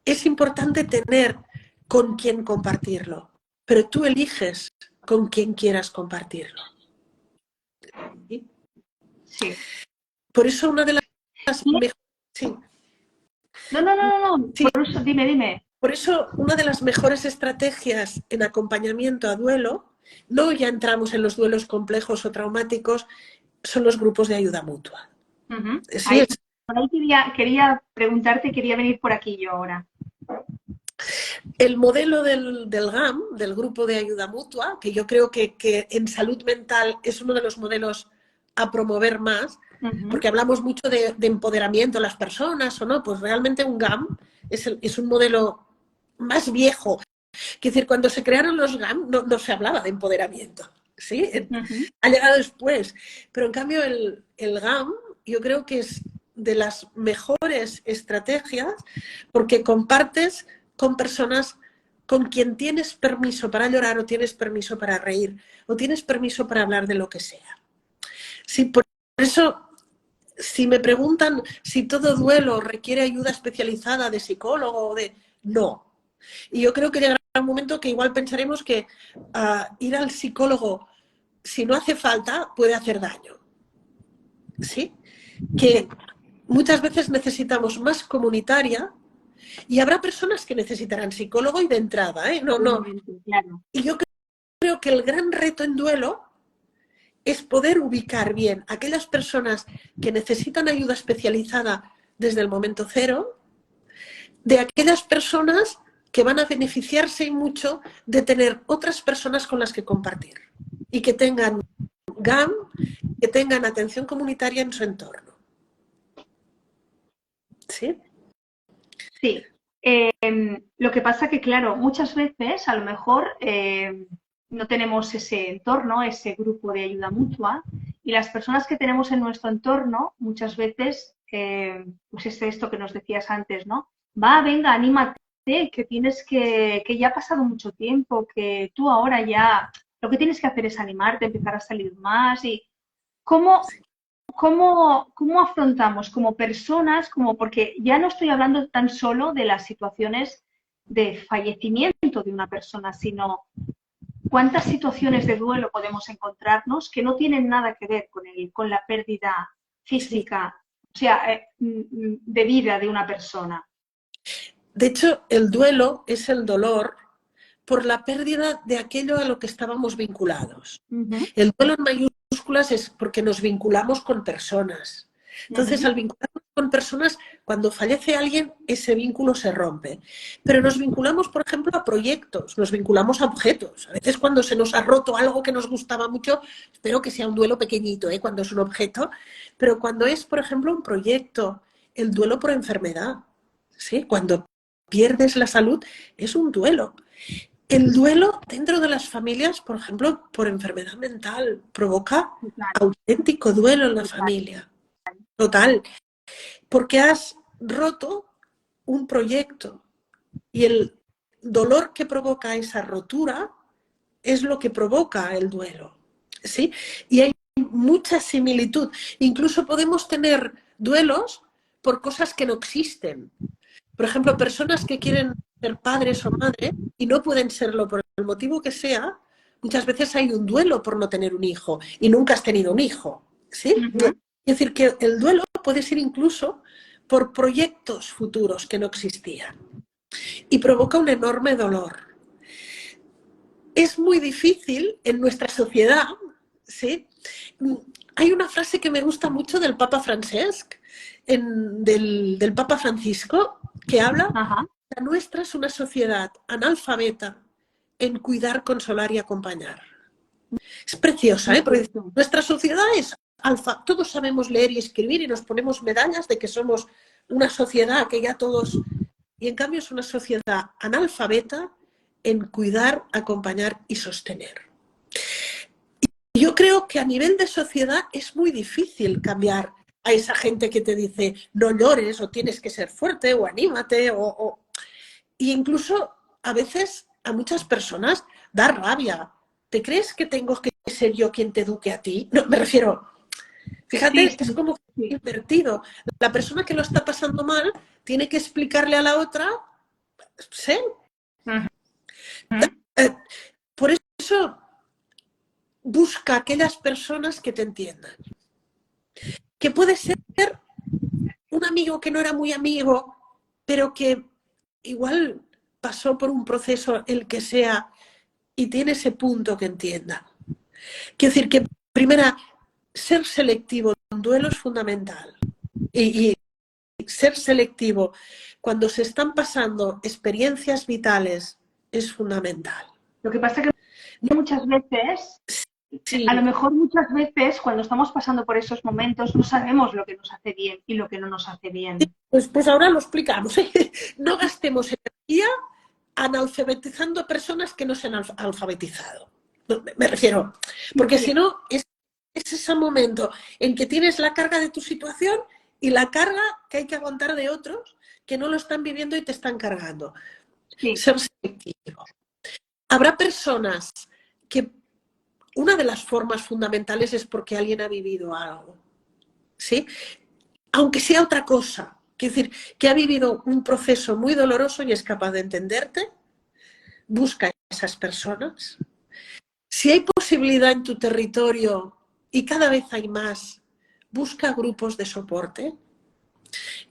es importante tener con quién compartirlo, pero tú eliges con quién quieras compartirlo. ¿Sí? Sí. Por eso una de las mejores... Sí. No. Sí. Por eso, dime. Por eso una de las mejores estrategias en acompañamiento a duelo, no ya entramos en los duelos complejos o traumáticos, son los grupos de ayuda mutua. Sí, Ahí, por ahí quería preguntarte, quería venir por aquí yo ahora. el modelo del GAM, del grupo de ayuda mutua, que yo creo que en salud mental es uno de los modelos a promover más, porque hablamos mucho de empoderamiento de las personas o no, pues realmente un GAM es un modelo más viejo. Quiero decir, cuando se crearon los GAM no se hablaba de empoderamiento, ¿sí? Ha llegado después, pero en cambio el GAM yo creo que es de las mejores estrategias porque compartes con personas con quien tienes permiso para llorar o tienes permiso para reír o tienes permiso para hablar de lo que sea. Sí, por eso, si me preguntan si todo duelo requiere ayuda especializada de psicólogo o de... No. Y yo creo que llegará un momento que igual pensaremos que ir al psicólogo, si no hace falta, puede hacer daño. ¿Sí? Que muchas veces necesitamos más comunitaria. Y habrá personas que necesitarán psicólogo y de entrada, ¿eh? No. Claro. Y yo creo que el gran reto en duelo es poder ubicar bien a aquellas personas que necesitan ayuda especializada desde el momento cero, de aquellas personas que van a beneficiarse y mucho de tener otras personas con las que compartir y que tengan GAM, que tengan atención comunitaria en su entorno. ¿Sí? Sí. Lo que pasa que, claro, muchas veces a lo mejor no tenemos ese entorno, ese grupo de ayuda mutua y las personas que tenemos en nuestro entorno muchas veces, pues es esto que nos decías antes, ¿no? Venga, anímate, que tienes que ya ha pasado mucho tiempo, que tú ahora ya lo que tienes que hacer es animarte, empezar a salir más y cómo ¿cómo afrontamos como personas, porque ya no estoy hablando tan solo de las situaciones de fallecimiento de una persona, sino cuántas situaciones de duelo podemos encontrarnos que no tienen nada que ver con la pérdida física, o sea, de vida de una persona? De hecho, el duelo es el dolor por la pérdida de aquello a lo que estábamos vinculados. El duelo en mayúsculas es porque nos vinculamos con personas. Entonces, al vincularnos con personas, cuando fallece alguien, ese vínculo se rompe. Pero nos vinculamos, por ejemplo, a proyectos, nos vinculamos a objetos. A veces cuando se nos ha roto algo que nos gustaba mucho, espero que sea un duelo pequeñito, cuando es un objeto, pero cuando es, por ejemplo, un proyecto, el duelo por enfermedad, ¿sí? Cuando pierdes la salud, es un duelo. El duelo dentro de las familias, por ejemplo, por enfermedad mental, provoca auténtico duelo en la familia. Total. Porque has roto un proyecto y el dolor que provoca esa rotura es lo que provoca el duelo. ¿Sí? Y hay mucha similitud. Incluso podemos tener duelos por cosas que no existen. Por ejemplo, personas que quieren ser padres o madres y no pueden serlo por el motivo que sea, muchas veces hay un duelo por no tener un hijo y nunca has tenido un hijo, ¿sí? Es decir, que el duelo puede ser incluso por proyectos futuros que no existían y provoca un enorme dolor. Es muy difícil en nuestra sociedad, ¿sí? Hay una frase que me gusta mucho del Papa Francesc, del Papa Francisco, que habla: la nuestra es una sociedad analfabeta en cuidar, consolar y acompañar. Es preciosa, ¿eh? Porque nuestra sociedad es todos sabemos leer y escribir y nos ponemos medallas de que somos una sociedad que ya todos... Y en cambio es una sociedad analfabeta en cuidar, acompañar y sostener. Y yo creo que a nivel de sociedad es muy difícil cambiar a esa gente que te dice no llores o tienes que ser fuerte o anímate Y incluso a veces a muchas personas da rabia. ¿Te crees que tengo que ser yo quien te eduque a ti? No, me refiero, fíjate, sí, es como invertido. La persona que lo está pasando mal tiene que explicarle a la otra, ¿sí? Por eso busca aquellas personas que te entiendan. Que puede ser un amigo que no era muy amigo, pero que igual pasó por un proceso, el que sea, y tiene ese punto que entienda. Quiero decir que, primera, ser selectivo en duelo es fundamental. Y ser selectivo cuando se están pasando experiencias vitales es fundamental. Lo que pasa es que muchas veces, sí, a lo mejor muchas veces cuando estamos pasando por esos momentos no sabemos lo que nos hace bien y lo que no nos hace bien. Pues ahora lo explicamos. No gastemos energía analfabetizando personas que no se han alfabetizado. Me refiero, porque si no, es ese momento en que tienes la carga de tu situación y la carga que hay que aguantar de otros que no lo están viviendo y te están cargando. Sí. Ser selectivo. Habrá personas que una de las formas fundamentales es porque alguien ha vivido algo, ¿sí? Aunque sea otra cosa. Quiero decir, que ha vivido un proceso muy doloroso y es capaz de entenderte. Busca a esas personas. Si hay posibilidad en tu territorio, y cada vez hay más, busca grupos de soporte.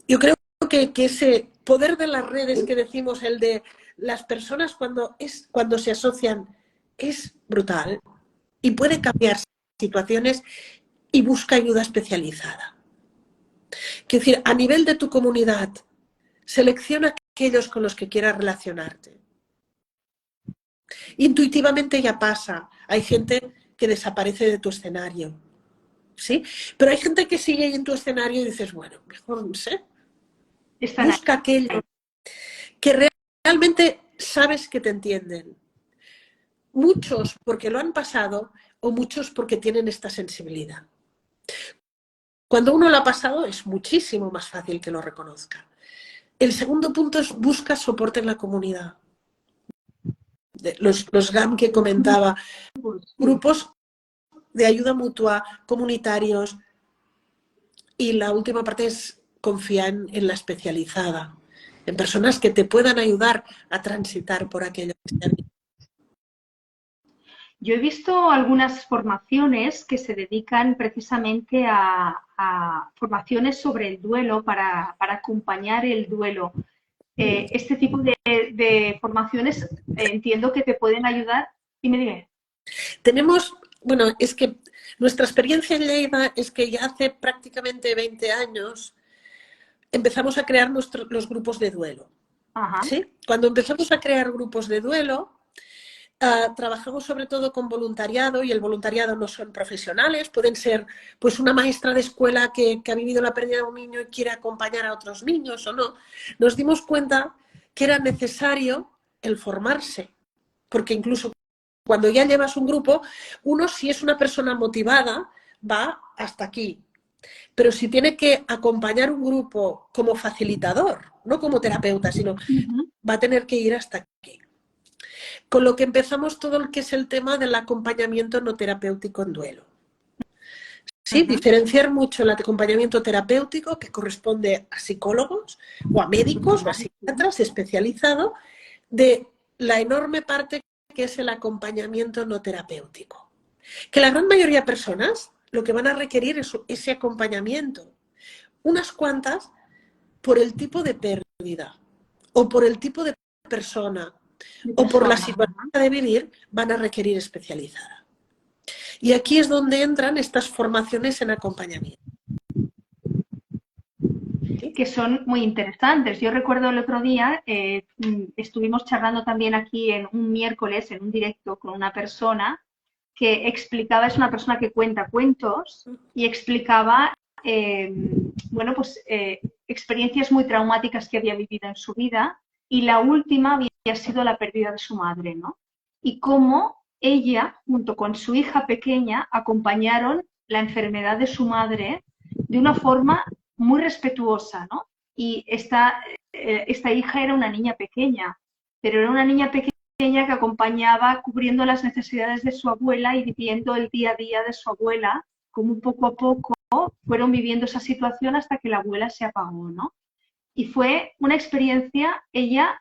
Yo creo que ese poder de las redes que decimos, el de las personas cuando se asocian, es brutal y puede cambiar situaciones y busca ayuda especializada. Quiero decir, a nivel de tu comunidad, selecciona aquellos con los que quieras relacionarte. Intuitivamente ya pasa. Hay gente que desaparece de tu escenario, ¿sí? Pero hay gente que sigue en tu escenario y dices, bueno, mejor no sé. Busca aquellos que realmente sabes que te entienden. Muchos porque lo han pasado o muchos porque tienen esta sensibilidad. Cuando uno lo ha pasado es muchísimo más fácil que lo reconozca. El segundo punto es busca soporte en la comunidad. Los GAM que comentaba, grupos de ayuda mutua, comunitarios, y la última parte es confiar en la especializada, en personas que te puedan ayudar a transitar por aquello que se ha visto. Yo he visto algunas formaciones que se dedican precisamente a formaciones sobre el duelo para acompañar el duelo. Este tipo de formaciones entiendo que te pueden ayudar. Y me diré. Tenemos, bueno, es que nuestra experiencia en Lleida es que ya hace prácticamente 20 años empezamos a crear los grupos de duelo. ¿Sí? Cuando empezamos a crear grupos de duelo, trabajamos sobre todo con voluntariado, y el voluntariado no son profesionales, pueden ser pues una maestra de escuela que ha vivido la pérdida de un niño y quiere acompañar a otros niños o no. Nos dimos cuenta que era necesario el formarse, porque incluso cuando ya llevas un grupo, uno, si es una persona motivada, va hasta aquí. Pero si tiene que acompañar un grupo como facilitador, no como terapeuta, sino va a tener que ir hasta aquí. Con lo que empezamos todo lo que es el tema del acompañamiento no terapéutico en duelo. Sí, diferenciar mucho el acompañamiento terapéutico, que corresponde a psicólogos o a médicos o a psiquiatras especializados, de la enorme parte que es el acompañamiento no terapéutico. Que la gran mayoría de personas lo que van a requerir es ese acompañamiento. Unas cuantas por el tipo de pérdida, o por el tipo de persona, o por la situación de vivir, van a requerir especializada. Y aquí es donde entran estas formaciones en acompañamiento. Que son muy interesantes. Yo recuerdo el otro día, estuvimos charlando también aquí en un miércoles, en un directo, con una persona que explicaba, es una persona que cuenta cuentos y explicaba, bueno, pues experiencias muy traumáticas que había vivido en su vida, y la última había sido la pérdida de su madre, ¿no? Y cómo ella, junto con su hija pequeña, acompañaron la enfermedad de su madre de una forma muy respetuosa, ¿no? Y esta hija era una niña pequeña, pero era una niña pequeña que acompañaba cubriendo las necesidades de su abuela y viviendo el día a día de su abuela, como poco a poco fueron viviendo esa situación hasta que la abuela se apagó, ¿no? Y fue una experiencia, ella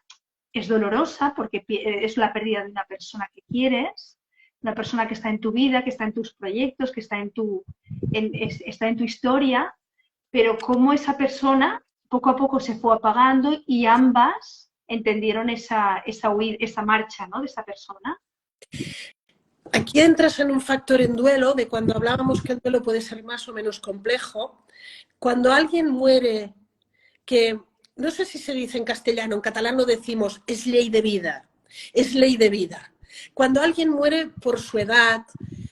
es dolorosa porque es la pérdida de una persona que quieres, una persona que está en tu vida, que está en tus proyectos, que está está en tu historia, pero cómo esa persona poco a poco se fue apagando y ambas entendieron esa marcha, ¿no?, de esa persona. Aquí entras en un factor en duelo, de cuando hablábamos que el duelo puede ser más o menos complejo. Cuando alguien muere, que no sé si se dice en castellano, en catalán lo decimos, es ley de vida, es ley de vida. Cuando alguien muere por su edad,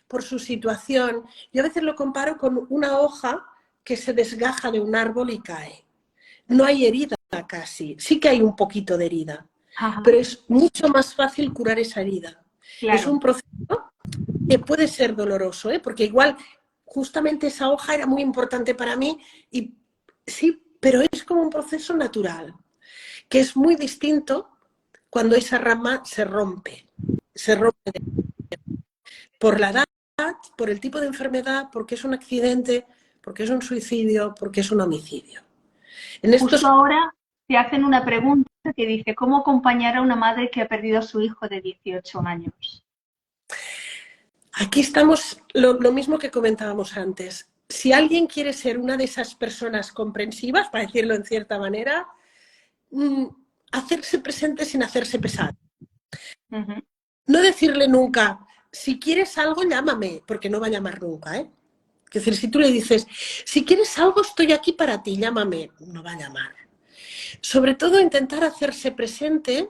por su situación, yo a veces lo comparo con una hoja que se desgaja de un árbol y cae. No hay herida casi, sí que hay un poquito de herida, Ajá, pero es mucho más fácil curar esa herida. claro. Es un proceso que puede ser doloroso, ¿eh? Porque igual justamente esa hoja era muy importante para mí y sí, pero es como un proceso natural, que es muy distinto cuando esa rama se rompe por la edad, por el tipo de enfermedad, porque es un accidente, porque es un suicidio, porque es un homicidio. Justo ahora te hacen una pregunta que dice, ¿cómo acompañar a una madre que ha perdido a su hijo de 18 años? Aquí estamos, lo mismo que comentábamos antes. Si alguien quiere ser una de esas personas comprensivas, para decirlo en cierta manera, hacerse presente sin hacerse pesado. Uh-huh. No decirle nunca, si quieres algo, llámame, porque no va a llamar nunca, ¿eh? Es decir, si tú le dices, si quieres algo, estoy aquí para ti, llámame, no va a llamar. Sobre todo intentar hacerse presente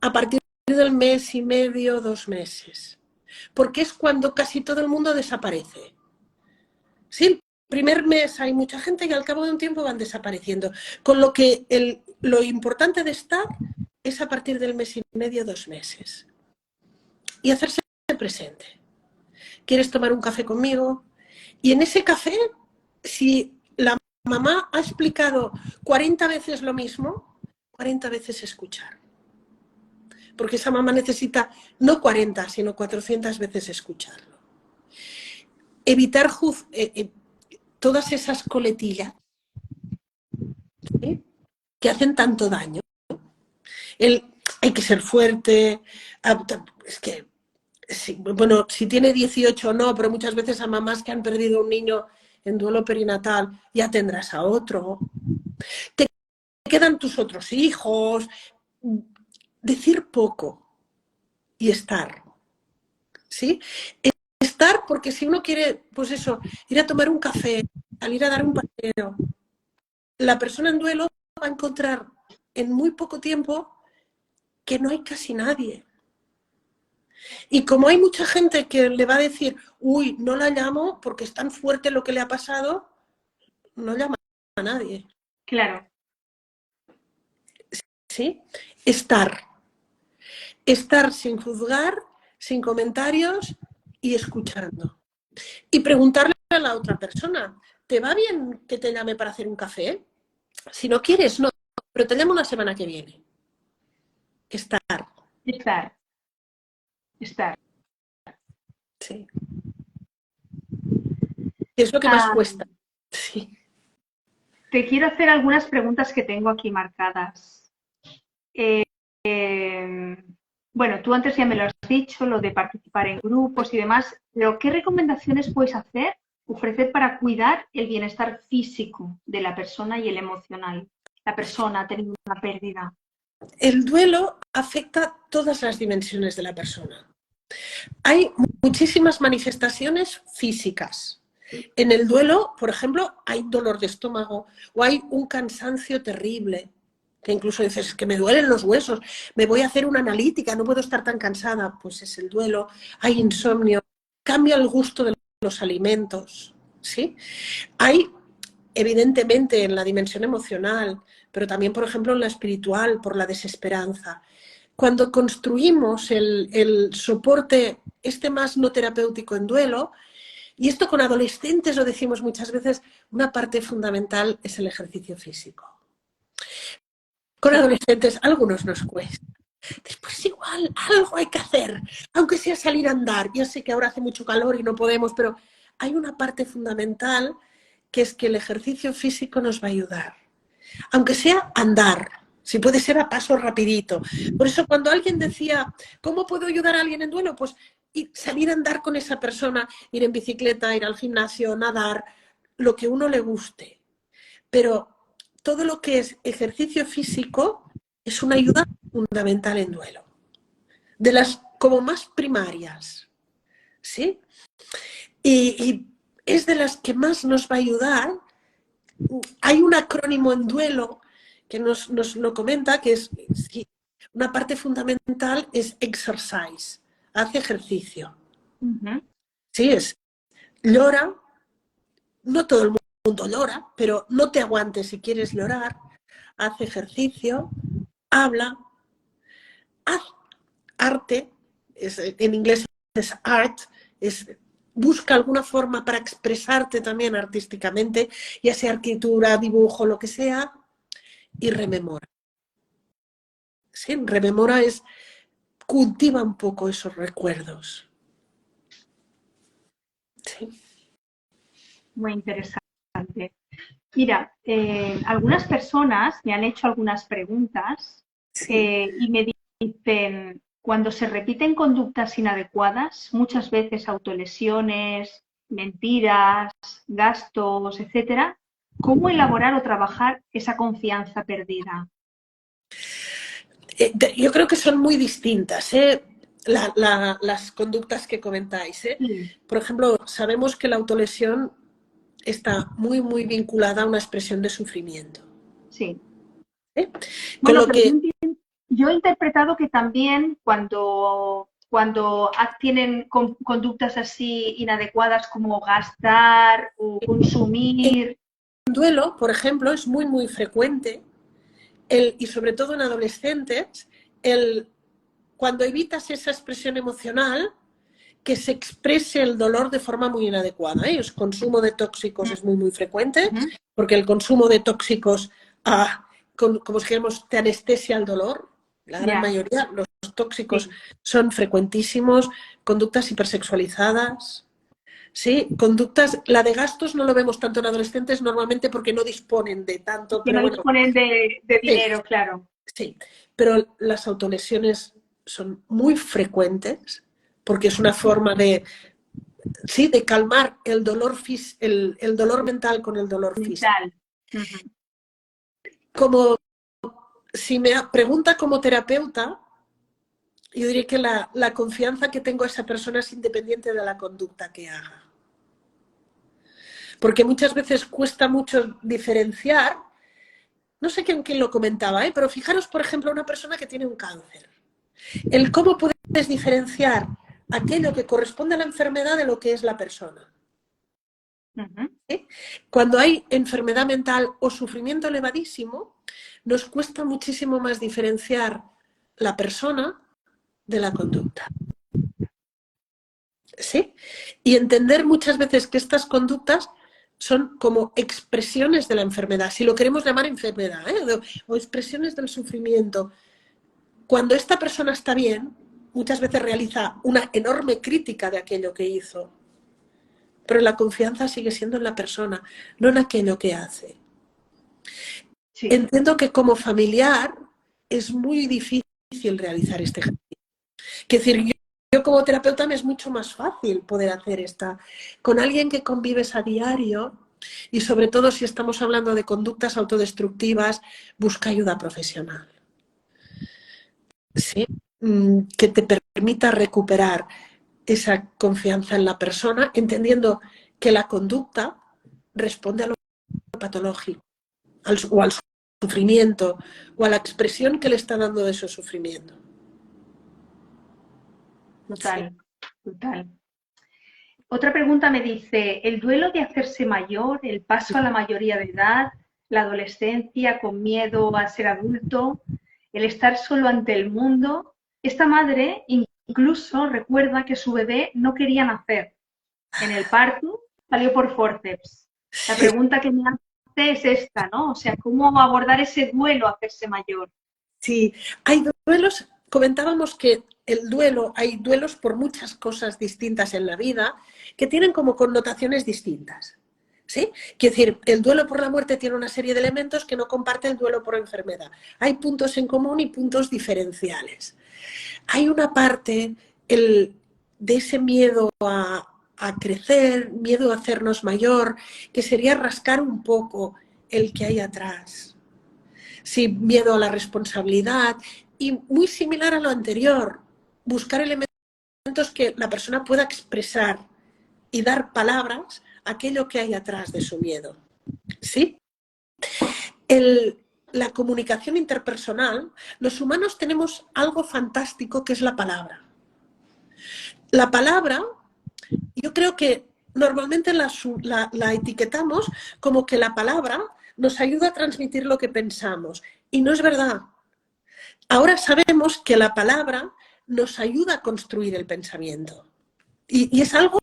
a partir del mes y medio, 2 meses, porque es cuando casi todo el mundo desaparece. Sí, el primer mes hay mucha gente y al cabo de un tiempo van desapareciendo, con lo que lo importante de estar es a partir del mes y medio, 2 meses. Y hacerse presente. ¿Quieres tomar un café conmigo? Y en ese café, si la mamá ha explicado 40 veces lo mismo, 40 veces escuchar. Porque esa mamá necesita no 40, sino 400 veces escucharlo. Evitar todas esas coletillas, ¿sí?, que hacen tanto daño. Hay que ser fuerte, es que, sí, bueno, si tiene 18 no, pero muchas veces a mamás que han perdido un niño en duelo perinatal ya tendrás a otro. Te quedan tus otros hijos. Decir poco y estar, ¿sí? Estar porque si uno quiere, pues eso, ir a tomar un café, salir a dar un paseo, la persona en duelo va a encontrar en muy poco tiempo que no hay casi nadie. Y como hay mucha gente que le va a decir, uy, no la llamo porque es tan fuerte lo que le ha pasado, no llama a nadie. Claro. ¿Sí? Estar. Estar sin juzgar, sin comentarios y escuchando. Y preguntarle a la otra persona, ¿te va bien que te llame para hacer un café? Si no quieres, no, pero te llamo la semana que viene. Estar. Estar. Estar. Sí. Es lo que más cuesta. Sí. Te quiero hacer algunas preguntas que tengo aquí marcadas. Bueno, tú antes ya me lo has dicho, lo de participar en grupos y demás, pero ¿qué recomendaciones puedes ofrecer para cuidar el bienestar físico de la persona y el emocional? La persona ha tenido una pérdida. El duelo afecta todas las dimensiones de la persona. Hay muchísimas manifestaciones físicas. En el duelo, por ejemplo, hay dolor de estómago o hay un cansancio terrible, que incluso dices, es que me duelen los huesos, me voy a hacer una analítica, no puedo estar tan cansada. Pues es el duelo. Hay insomnio, cambia el gusto de los alimentos, ¿sí? Hay, evidentemente, en la dimensión emocional, pero también, por ejemplo, en la espiritual, por la desesperanza. Cuando construimos el soporte más no terapéutico en duelo, y esto con adolescentes lo decimos muchas veces, una parte fundamental es el ejercicio físico. Con adolescentes algunos nos cuesta. Después igual algo hay que hacer, aunque sea salir a andar. Ya sé que ahora hace mucho calor y no podemos, pero hay una parte fundamental que es que el ejercicio físico nos va a ayudar. Aunque sea andar, si puede ser a paso rapidito. Por eso cuando alguien decía, ¿cómo puedo ayudar a alguien en duelo? Pues salir a andar con esa persona, ir en bicicleta, ir al gimnasio, nadar, lo que uno le guste. Pero todo lo que es ejercicio físico es una ayuda fundamental en duelo. De las como más primarias, ¿sí? Y es de las que más nos va a ayudar. Hay un acrónimo en duelo que nos lo comenta, que es sí, una parte fundamental es exercise, hace ejercicio. Sí, es llora, no todo el mundo llora, pero no te aguantes si quieres llorar, haz ejercicio, habla, haz arte, en inglés es art, busca alguna forma para expresarte también artísticamente, ya sea arquitectura, dibujo, lo que sea, y rememora. ¿Sí? Rememora cultiva un poco esos recuerdos. ¿Sí? Muy interesante. Mira, algunas personas me han hecho algunas preguntas y me dicen, cuando se repiten conductas inadecuadas, muchas veces autolesiones, mentiras, gastos, etcétera, ¿cómo elaborar o trabajar esa confianza perdida? Yo creo que son muy distintas, las conductas que comentáis. Sí. Por ejemplo, sabemos que la autolesión está muy, muy vinculada a una expresión de sufrimiento. Sí. ¿Eh? Con Bueno, lo pero que yo he interpretado que también cuando tienen conductas así inadecuadas como gastar o en consumir. duelo, por ejemplo, es muy, muy frecuente, y sobre todo en adolescentes, cuando evitas esa expresión emocional, que se exprese el dolor de forma muy inadecuada. El consumo de tóxicos es muy, muy frecuente, porque el consumo de tóxicos, como si dijéramos, te anestesia el dolor. La gran mayoría, los tóxicos son frecuentísimos, conductas hipersexualizadas. Sí, conductas, la de gastos no lo vemos tanto en adolescentes normalmente porque no disponen de tanto, Que pero no bueno, disponen de sí, dinero, claro. sí, pero las autolesiones son muy frecuentes porque es una forma de calmar el dolor, el dolor mental con el dolor físico. Mental. Como si me pregunta como terapeuta, yo diría que la confianza que tengo a esa persona es independiente de la conducta que haga. Porque muchas veces cuesta mucho diferenciar, no sé quién lo comentaba, pero fijaros, por ejemplo, una persona que tiene un cáncer. El cómo puedes diferenciar aquello que corresponde a la enfermedad de lo que es la persona. ¿Sí? Cuando hay enfermedad mental o sufrimiento elevadísimo, nos cuesta muchísimo más diferenciar la persona de la conducta. ¿Sí? Y entender muchas veces que estas conductas son como expresiones de la enfermedad, si lo queremos llamar enfermedad, o expresiones del sufrimiento. Cuando esta persona está bien, muchas veces realiza una enorme crítica de aquello que hizo, pero la confianza sigue siendo en la persona, no en aquello que hace. Sí. Entiendo que como familiar es muy difícil realizar este ejercicio. Quiero decir, yo como terapeuta me es mucho más fácil poder hacer con alguien que convives a diario y sobre todo si estamos hablando de conductas autodestructivas, busca ayuda profesional. ¿Sí? Que te permita recuperar esa confianza en la persona, entendiendo que la conducta responde a lo patológico, o al sufrimiento, o a la expresión que le está dando de su sufrimiento. Total, sí. Total. Otra pregunta me dice, ¿el duelo de hacerse mayor, el paso a la mayoría de edad, la adolescencia con miedo a ser adulto, el estar solo ante el mundo? Esta madre incluso recuerda que su bebé no quería nacer. En el parto salió por forceps. La pregunta que me hace es esta, ¿no? O sea, ¿cómo abordar ese duelo a hacerse mayor? Sí, hay duelos, comentábamos que hay duelos por muchas cosas distintas en la vida que tienen como connotaciones distintas. ¿Sí? Quiero decir, el duelo por la muerte tiene una serie de elementos que no comparte el duelo por enfermedad. Hay puntos en común y puntos diferenciales. Hay una parte de ese miedo a crecer, miedo a hacernos mayor, que sería rascar un poco el que hay atrás. Sí, miedo a la responsabilidad y muy similar a lo anterior, buscar elementos que la persona pueda expresar y dar palabras a aquello que hay atrás de su miedo. ¿Sí? La comunicación interpersonal, los humanos tenemos algo fantástico que es la palabra. La palabra, yo creo que normalmente la etiquetamos como que la palabra nos ayuda a transmitir lo que pensamos. Y no es verdad. Ahora sabemos que la palabra nos ayuda a construir el pensamiento. Y es algo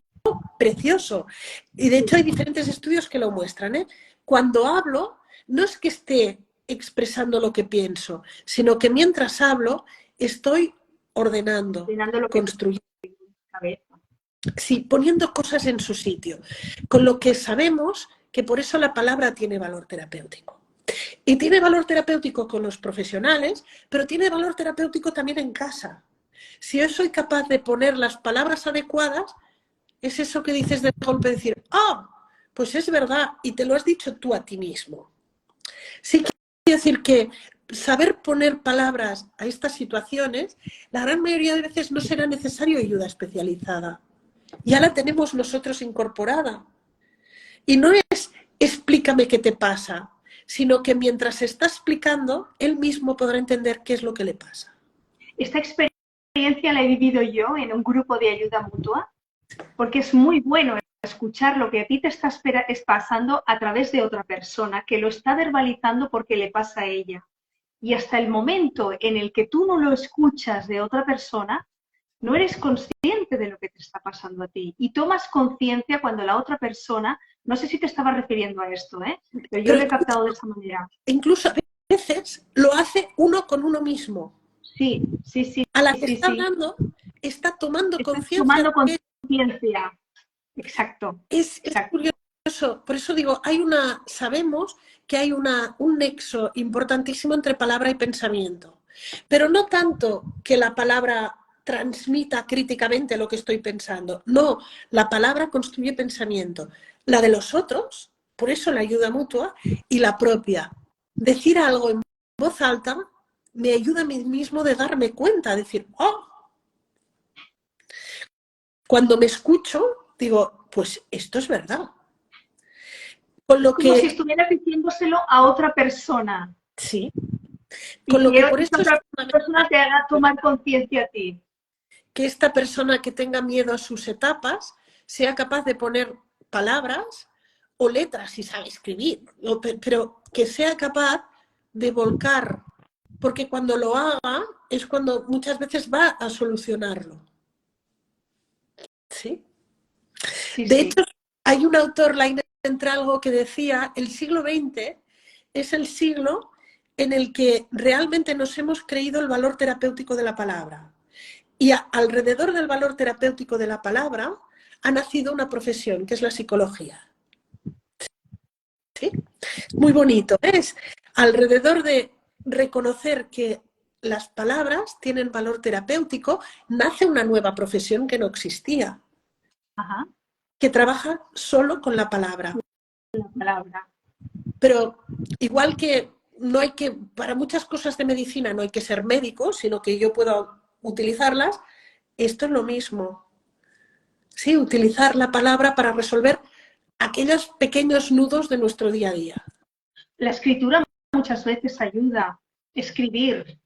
precioso. Y de hecho hay diferentes estudios que lo muestran, ¿eh? Cuando hablo, no es que esté expresando lo que pienso, sino que mientras hablo estoy ordenando, construyendo. Sí, poniendo cosas en su sitio. Con lo que sabemos que por eso la palabra tiene valor terapéutico. Y tiene valor terapéutico con los profesionales, pero tiene valor terapéutico también en casa. Si yo soy capaz de poner las palabras adecuadas, es eso que dices de golpe, decir, pues es verdad, y te lo has dicho tú a ti mismo. Sí, quiero decir que saber poner palabras a estas situaciones, la gran mayoría de veces no será necesario ayuda especializada. Ya la tenemos nosotros incorporada. Y no es explícame qué te pasa, sino que mientras se está explicando, él mismo podrá entender qué es lo que le pasa. Esta experiencia la he vivido yo en un grupo de ayuda mutua, porque es muy bueno escuchar lo que a ti te está pasando a través de otra persona que lo está verbalizando porque le pasa a ella. Y hasta el momento en el que tú no lo escuchas de otra persona, no eres consciente de lo que te está pasando a ti. Y tomas conciencia cuando la otra persona, no sé si te estaba refiriendo a esto, pero yo lo he captado de esa manera. Incluso a veces lo hace uno con uno mismo. Sí, sí, sí. A la que está hablando, está tomando conciencia. Tomando conciencia. Exacto. Es curioso, por eso digo, sabemos que hay un nexo importantísimo entre palabra y pensamiento, pero no tanto que la palabra transmita críticamente lo que estoy pensando, no, la palabra construye pensamiento, la de los otros, por eso la ayuda mutua, y la propia. Decir algo en voz alta me ayuda a mí mismo de darme cuenta, decir, cuando me escucho, digo, pues esto es verdad. Con lo como si estuvieras diciéndoselo a otra persona. Sí. Con lo que por eso otra persona te haga tomar conciencia a ti. Que esta persona que tenga miedo a sus etapas sea capaz de poner palabras o letras si sabe escribir, pero que sea capaz de volcar, porque cuando lo haga es cuando muchas veces va a solucionarlo. ¿Sí? De hecho, hay un autor, Lainez Entralgo, que decía, el siglo XX es el siglo en el que realmente nos hemos creído el valor terapéutico de la palabra. Y alrededor del valor terapéutico de la palabra ha nacido una profesión, que es la psicología. ¿Sí? Muy bonito, es alrededor de reconocer que las palabras tienen valor terapéutico, nace una nueva profesión que no existía, Ajá, que trabaja solo con la palabra. la palabra. Pero igual que no hay que, para muchas cosas de medicina no hay que ser médico, sino que yo puedo utilizarlas, esto es lo mismo. Sí, utilizar la palabra para resolver aquellos pequeños nudos de nuestro día a día. La escritura muchas veces ayuda. Escribir.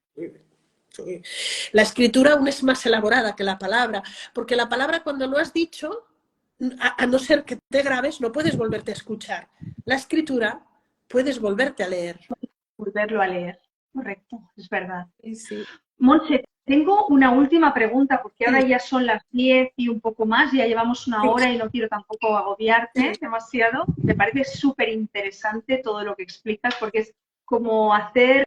Sí. La escritura aún es más elaborada que la palabra, porque la palabra cuando lo has dicho, a no ser que te grabes, no puedes volverte a escuchar. La escritura puedes volverte a leer. Volverlo a leer. Correcto, es verdad. Sí, sí. Montse, tengo una última pregunta, porque ahora Sí, ya son las 10 y un poco más, ya llevamos una hora y no quiero tampoco agobiarte sí. demasiado. Me parece súper interesante todo lo que explicas, porque es como hacer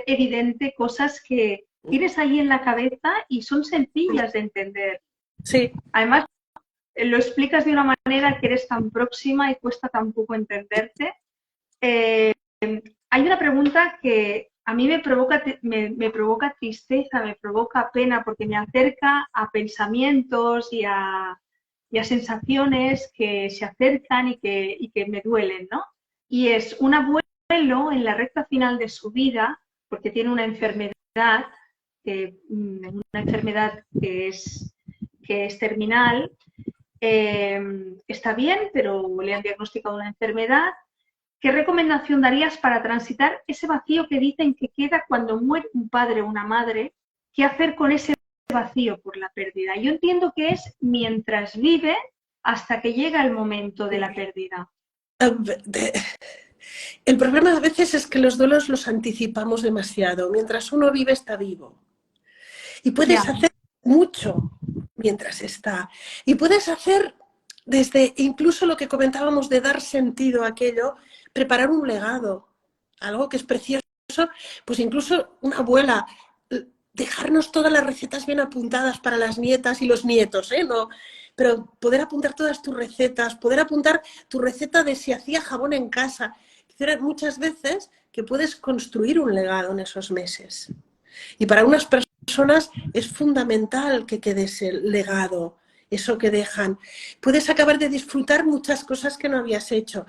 evidente cosas que tienes ahí en la cabeza y son sencillas de entender. Sí. Además, lo explicas de una manera que eres tan próxima y cuesta tan poco entenderte. Eh, Hay una pregunta que a mí me provoca tristeza, me provoca pena, porque me acerca a pensamientos y a sensaciones que se acercan y que me duelen, ¿no? Y es un abuelo en la recta final de su vida, porque tiene una enfermedad, una enfermedad que es terminal, está bien, pero le han diagnosticado una enfermedad. ¿Qué recomendación darías para transitar ese vacío que dicen que queda cuando muere un padre o una madre? ¿Qué hacer con ese vacío por la pérdida? Yo entiendo que es mientras vive hasta que llega el momento de la pérdida. El problema a veces es que los duelos los anticipamos demasiado. Mientras uno vive, está vivo. Y puedes Ya, hacer mucho mientras está. Y puedes hacer desde incluso lo que comentábamos de dar sentido a aquello, preparar un legado, algo que es precioso, pues incluso una abuela, dejarnos todas las recetas bien apuntadas para las nietas y los nietos, ¿eh? No, pero poder apuntar todas tus recetas, poder apuntar tu receta de si hacía jabón en casa. Muchas veces que puedes construir un legado en esos meses. Y para unas personas es fundamental que quede ese legado, eso que dejan. Puedes acabar de disfrutar muchas cosas que no habías hecho.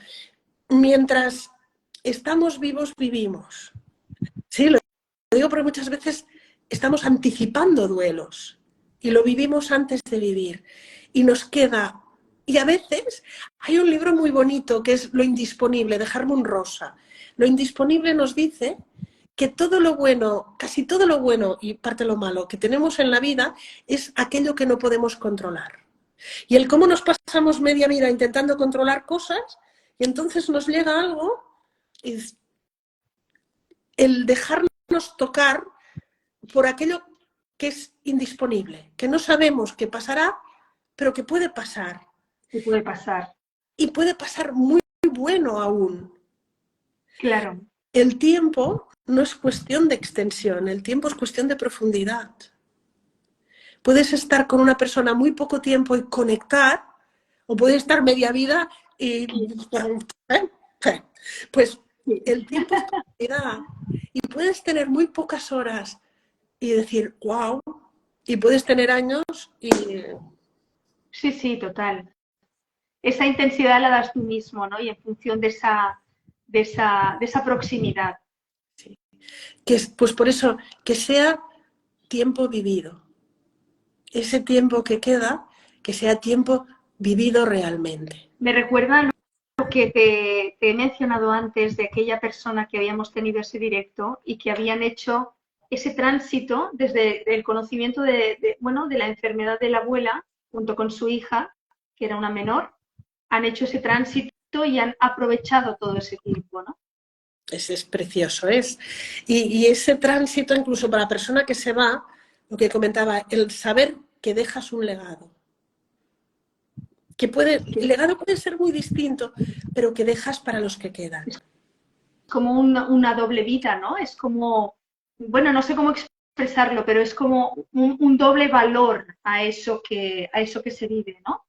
Mientras estamos vivos, vivimos. Sí, lo digo porque muchas veces estamos anticipando duelos y lo vivimos antes de vivir. Y nos queda... Y a veces hay un libro muy bonito que es Lo indisponible, de Harmon Rosa. Lo indisponible nos dice que todo lo bueno, casi todo lo bueno y parte lo malo que tenemos en la vida es aquello que no podemos controlar. Y el cómo nos pasamos media vida intentando controlar cosas y entonces nos llega algo y el dejarnos tocar por aquello que es indisponible, que no sabemos qué pasará, pero que puede pasar. ¿qué puede pasar? Y puede pasar muy bueno aún. Claro, El tiempo no es cuestión de extensión, el tiempo es cuestión de profundidad. Puedes estar con una persona muy poco tiempo y conectar, o puedes estar media vida y... Pues sí. el tiempo es profundidad. Y puedes tener muy pocas horas y decir, wow, y puedes tener años y... Sí, sí, total. Esa intensidad la das tú mismo, ¿no? Y en función de esa proximidad. Sí. Pues por eso, que sea tiempo vivido. Ese tiempo que queda, que sea tiempo vivido realmente. Me recuerda lo que te he mencionado antes de aquella persona que habíamos tenido ese directo y que habían hecho ese tránsito desde el conocimiento bueno, de la enfermedad de la abuela junto con su hija, que era una menor, han hecho ese tránsito y han aprovechado todo ese tiempo, ¿no? Es precioso, es. Y ese tránsito, incluso para la persona que se va, lo que comentaba, el saber que dejas un legado. Que el legado puede ser muy distinto, pero que dejas para los que quedan. Como una doble vida, ¿no? Es como, bueno, no sé cómo expresarlo, pero es como un doble valor a eso que se vive, ¿no?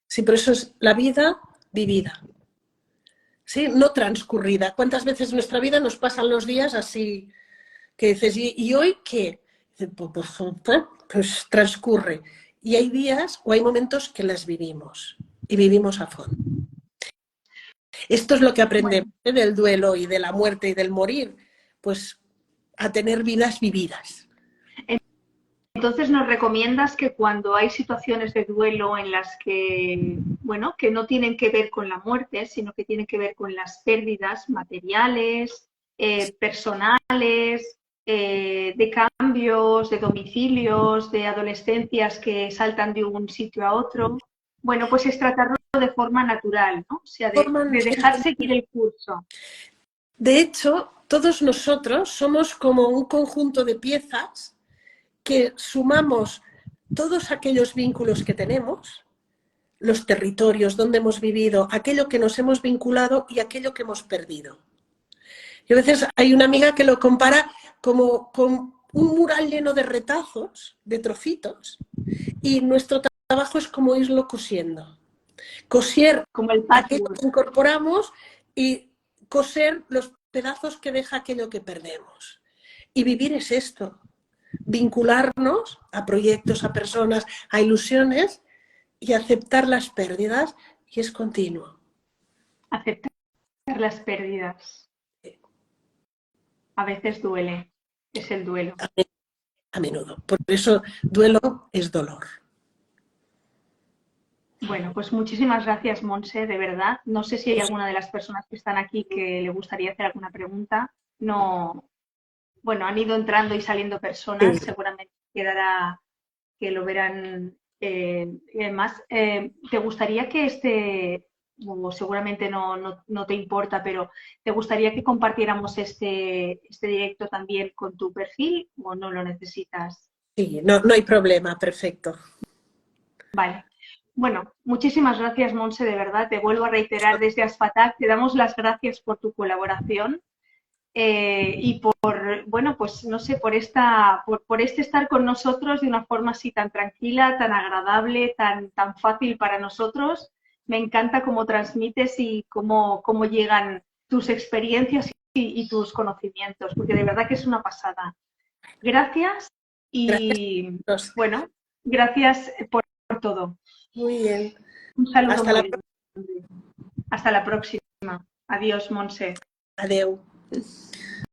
Sí, pero eso es la vida vivida. Sí, no transcurrida. ¿Cuántas veces en nuestra vida nos pasan los días así? que dices, ¿y hoy qué? Pues transcurre. Y hay días o hay momentos que las vivimos y vivimos a fondo. Esto es lo que aprendemos del duelo y de la muerte y del morir, pues a tener vidas vividas. Entonces nos recomiendas que cuando hay situaciones de duelo en las que, bueno, que no tienen que ver con la muerte, sino que tienen que ver con las pérdidas materiales, personales, de cambios, de domicilios, de adolescencias que saltan de un sitio a otro, bueno, pues es tratarlo de forma natural, ¿no? O sea, de dejar seguir el curso. De hecho, todos nosotros somos como un conjunto de piezas que sumamos todos aquellos vínculos que tenemos, los territorios donde hemos vivido, aquello que nos hemos vinculado y aquello que hemos perdido. Y a veces hay una amiga que lo compara como con un mural lleno de retazos, de trocitos, y nuestro trabajo es como irlo cosiendo. Coser como el aquello que incorporamos y coser los pedazos que deja aquello que perdemos. Y vivir es esto, vincularnos a proyectos, a personas, a ilusiones y aceptar las pérdidas, y es continuo. Aceptar las pérdidas. A veces duele, es el duelo. A menudo. Por eso duelo es dolor. Bueno, pues muchísimas gracias, Monse, de verdad. No sé si hay alguna de las personas que están aquí que le gustaría hacer alguna pregunta. No, bueno, han ido entrando y saliendo personas, Sí. seguramente quedará que lo verán. Y además, ¿te gustaría que o seguramente no te importa, pero ¿te gustaría que compartiéramos este directo también con tu perfil o no lo necesitas? Sí, no hay problema, perfecto. Vale. Bueno, muchísimas gracias, Monse, de verdad. Te vuelvo a reiterar desde Asfatac, te damos las gracias por tu colaboración y por, bueno, pues no sé, por este estar con nosotros de una forma así tan tranquila, tan agradable, tan fácil para nosotros. Me encanta cómo transmites y cómo llegan tus experiencias y tus conocimientos, porque de verdad que es una pasada. Gracias y, Gracias. bueno, gracias por todo. Muy bien. Un saludo Hasta la muy grande. Hasta la próxima. Adiós, Monse. Adeu.